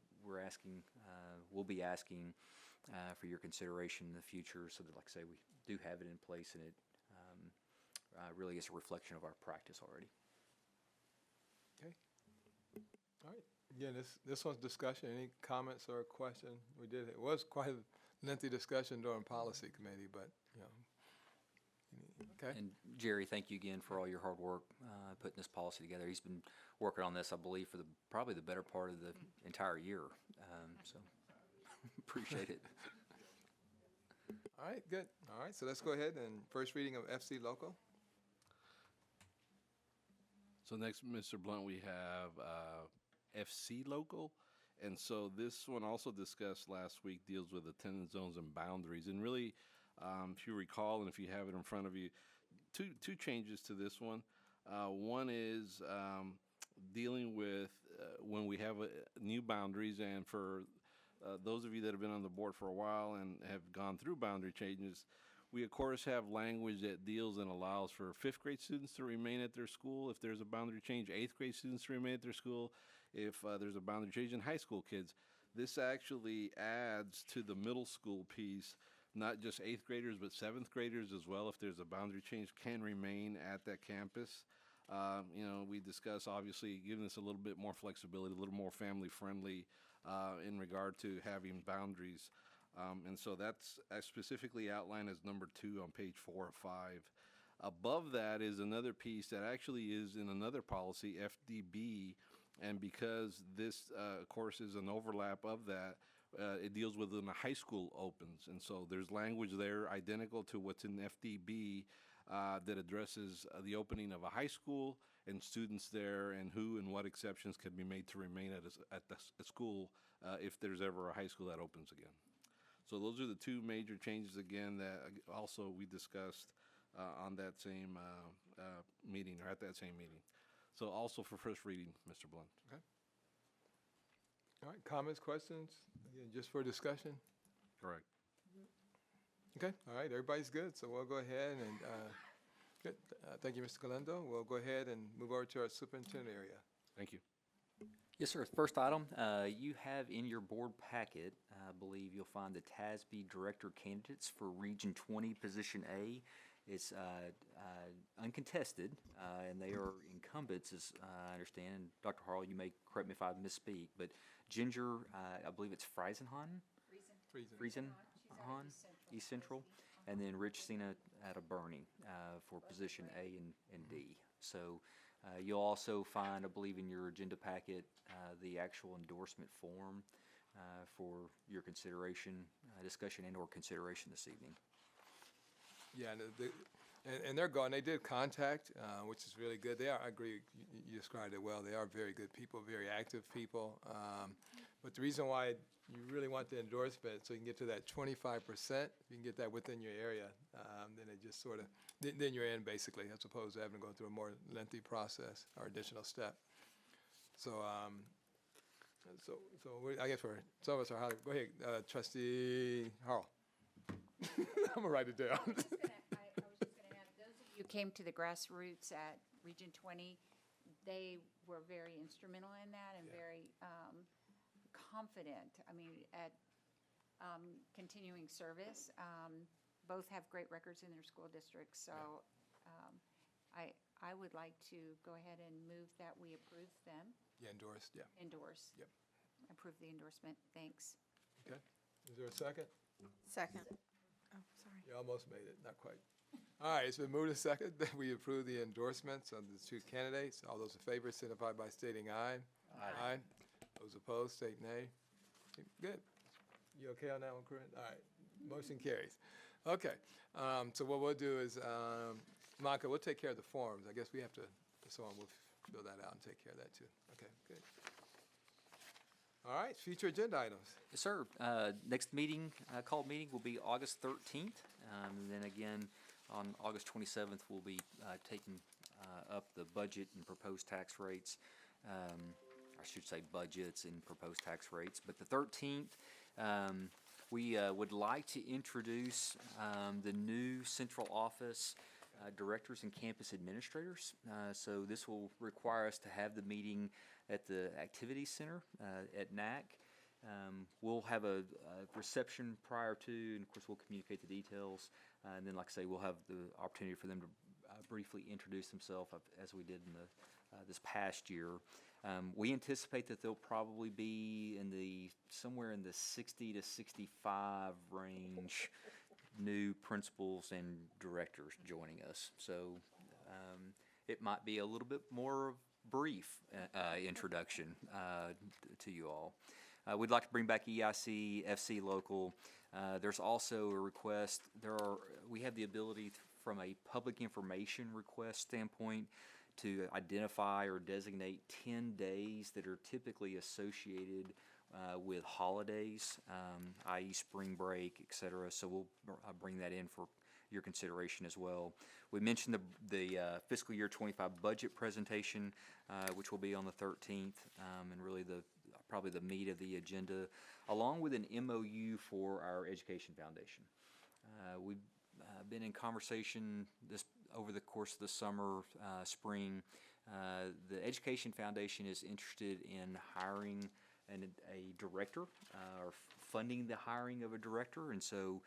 we'll be asking for your consideration in the future, so that, like I say, we do have it in place, and it really is a reflection of our practice already. Okay. All right. Again, this one's discussion. Any comments or question? It was quite a lengthy discussion during policy committee, but, you know, okay. And Jerry, thank you again for all your hard work putting this policy together. He's been working on this, I believe, for probably the better part of the entire year. So appreciate it. All right, good. All right, so let's go ahead and first reading of FC Local. So next, Mr. Blunt, we have FC Local. And so this one, also discussed last week, deals with attendance zones and boundaries. And really, if you recall, and if you have it in front of you, two changes to this one. One is dealing with when we have new boundaries, and for those of you that have been on the board for a while and have gone through boundary changes, we of course have language that deals and allows for 5th grade students to remain at their school if there's a boundary change, 8th grade students to remain at their school if there's a boundary change, in high school kids. This actually adds to the middle school piece, not just 8th graders, but 7th graders as well, if there's a boundary change, can remain at that campus. You know, we discuss obviously giving this a little bit more flexibility, a little more family friendly in regard to having boundaries. And so that's specifically outlined as number 2 on page 4 of 5. Above that is another piece that actually is in another policy, FDB, and because this, of course, is an overlap of that, it deals with when the high school opens. And so there's language there identical to what's in FDB that addresses the opening of a high school and students there, and who and what exceptions can be made to remain at the school if there's ever a high school that opens again. So those are the two major changes, again, that also we discussed on that same meeting, or at that same meeting. So also for first reading, Mr. Blunt. Okay. All right, comments, questions? Again, just for discussion? Correct. Okay, all right, everybody's good, so we'll go ahead and, good. Thank you, Mr. Galindo. We'll go ahead and move over to our superintendent area. Thank you. Yes, sir. First item, you have in your board packet, I believe you'll find the TASB Director candidates for Region 20, Position A. It's uncontested, and they are incumbents, as I understand. And Dr. Harrell, you may correct me if I misspeak, but Ginger, I believe it's Friesenhan? Friesenhan, East Central. And then Rich Sena out of Bernie for Position A and D. So you'll also find, I believe, in your agenda packet, the actual endorsement form for your consideration, discussion and/or consideration this evening. Yeah, and they're gone. They did contact, which is really good. They are, I agree, you described it well. They are very good people, very active people. But the reason why you really want the endorsement, so you can get to that 25%, if you can get that within your area, then it just sort of, then you're in basically, as opposed to having to go through a more lengthy process or additional step. So, I guess for some of us are highly, go ahead, Trustee Harrell. I'm gonna write it down. I was just going to add, those of you who came to the grassroots at Region 20, they were very instrumental in that and very confident. I mean, at continuing service, both have great records in their school districts. So I would like to go ahead and move that we approve them. Yeah, endorsed, yeah. Endorse. Yep. Approve the endorsement. Thanks. Okay. Is there a second? Second. Oh, sorry. You almost made it, not quite. All right, it's been moved to second that we approve the endorsements of the two candidates. All those in favor signify by stating aye. Aye. Those opposed, state nay. Good. You okay on that one, Corinne? All right, motion carries. Okay, so what we'll do is, Monica, we'll take care of the forms. I guess we have to, so on, we'll fill that out and take care of that too. Okay, good. All right, future agenda items. Yes, sir. Next meeting, called meeting will be August 13th. And then again, on August 27th, we'll be taking up the budget and proposed tax rates. I should say budgets and proposed tax rates. But the 13th, we would like to introduce the new central office directors and campus administrators. So this will require us to have the meeting at the Activity Center at NAC. We'll have a reception prior to, and of course we'll communicate the details. And then, like I say, we'll have the opportunity for them to briefly introduce themselves as we did in this past year. We anticipate that they'll probably be somewhere in the 60 to 65 range new principals and directors joining us. So it might be a little bit more brief introduction to you all. We'd like to bring back EIC, FC Local. There's also a request. We have the ability from a public information request standpoint to identify or designate 10 days that are typically associated with holidays, i.e. spring break, et cetera. So we'll bring that in for your consideration as well. We mentioned the fiscal year 25 budget presentation, which will be on the 13th, and really probably the meat of the agenda, along with an MOU for our Education Foundation. We've been in conversation over the course of the summer, spring. The Education Foundation is interested in hiring a director or funding the hiring of a director, and so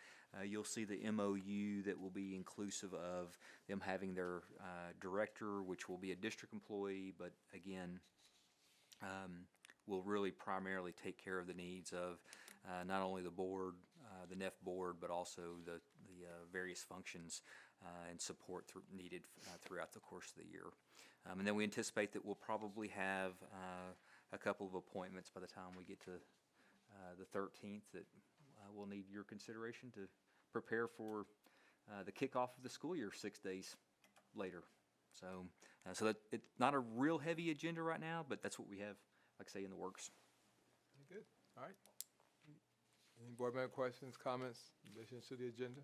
you'll see the MOU that will be inclusive of them having their director, which will be a district employee, but again, will really primarily take care of the needs of not only the board, the NEF board, but also the various functions and support needed throughout the course of the year. And then we anticipate that we'll probably have a couple of appointments by the time we get to the 13th that we'll need your consideration to prepare for the kickoff of the school year 6 days later. So that it's not a real heavy agenda right now, but that's what we have, like I say, in the works. Good. All right. Any board member questions, comments, additions to the agenda?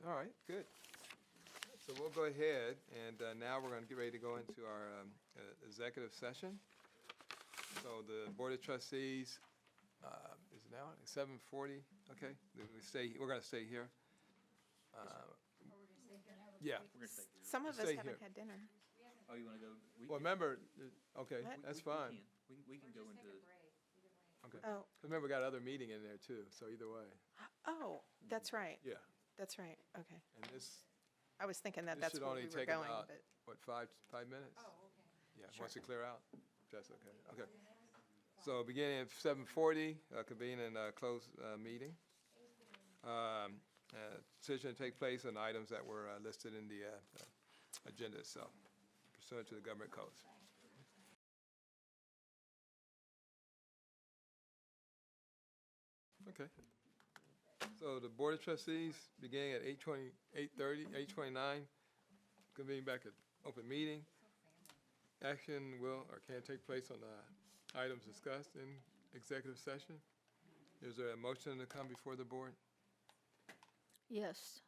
All right, good. So we'll go ahead, and now we're going to get ready to go into our executive session. So the Board of Trustees is now at 7:40. Okay, we're going to stay here. Yeah. Some of us Stay haven't here. had dinner. Oh, you want to go? Well, remember, okay, that's fine. We can go into. Okay. Oh. Remember, we got another meeting in there too, so either way. Oh, that's right. Yeah. That's right. Okay. And this I was thinking this that's should where only we were take going, about, but what, five minutes? Oh, okay. Yeah, Sure. once you clear out, that's okay. Okay. So beginning at 7:40, convene in a closed meeting. Decision to take place on items that were listed in the agenda itself, pursuant to the government codes. Okay. So the Board of Trustees, beginning at 8:29, convene back at open meeting. Action will or can take place on the items discussed in executive session. Is there a motion to come before the board? Yes.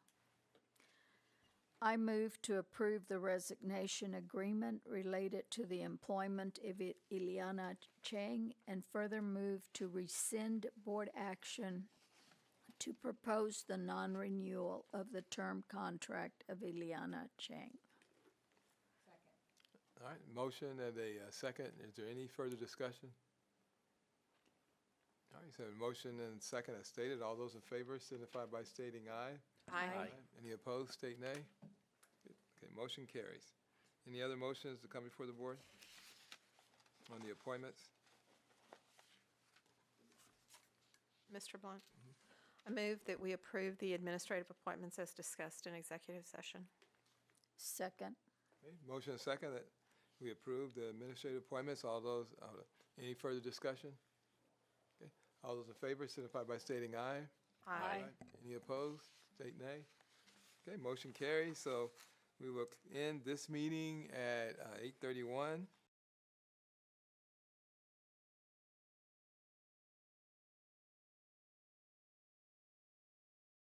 I move to approve the resignation agreement related to the employment of Ileana Chang and further move to rescind board action to propose the non-renewal of the term contract of Ileana Chang. All right, motion and a second. Is there any further discussion? All right, so motion and second as stated. All those in favor signify by stating aye. Aye. Any opposed, state nay. Okay, motion carries. Any other motions to come before the board on the appointments? Mr. Blunt, I move that we approve the administrative appointments as discussed in executive session. Second. Okay, motion and second that we approve the administrative appointments. All those, any further discussion? Okay, all those in favor signify by stating aye. Aye. Any opposed, state nay. Okay, motion carries. So we will end this meeting at 8:31.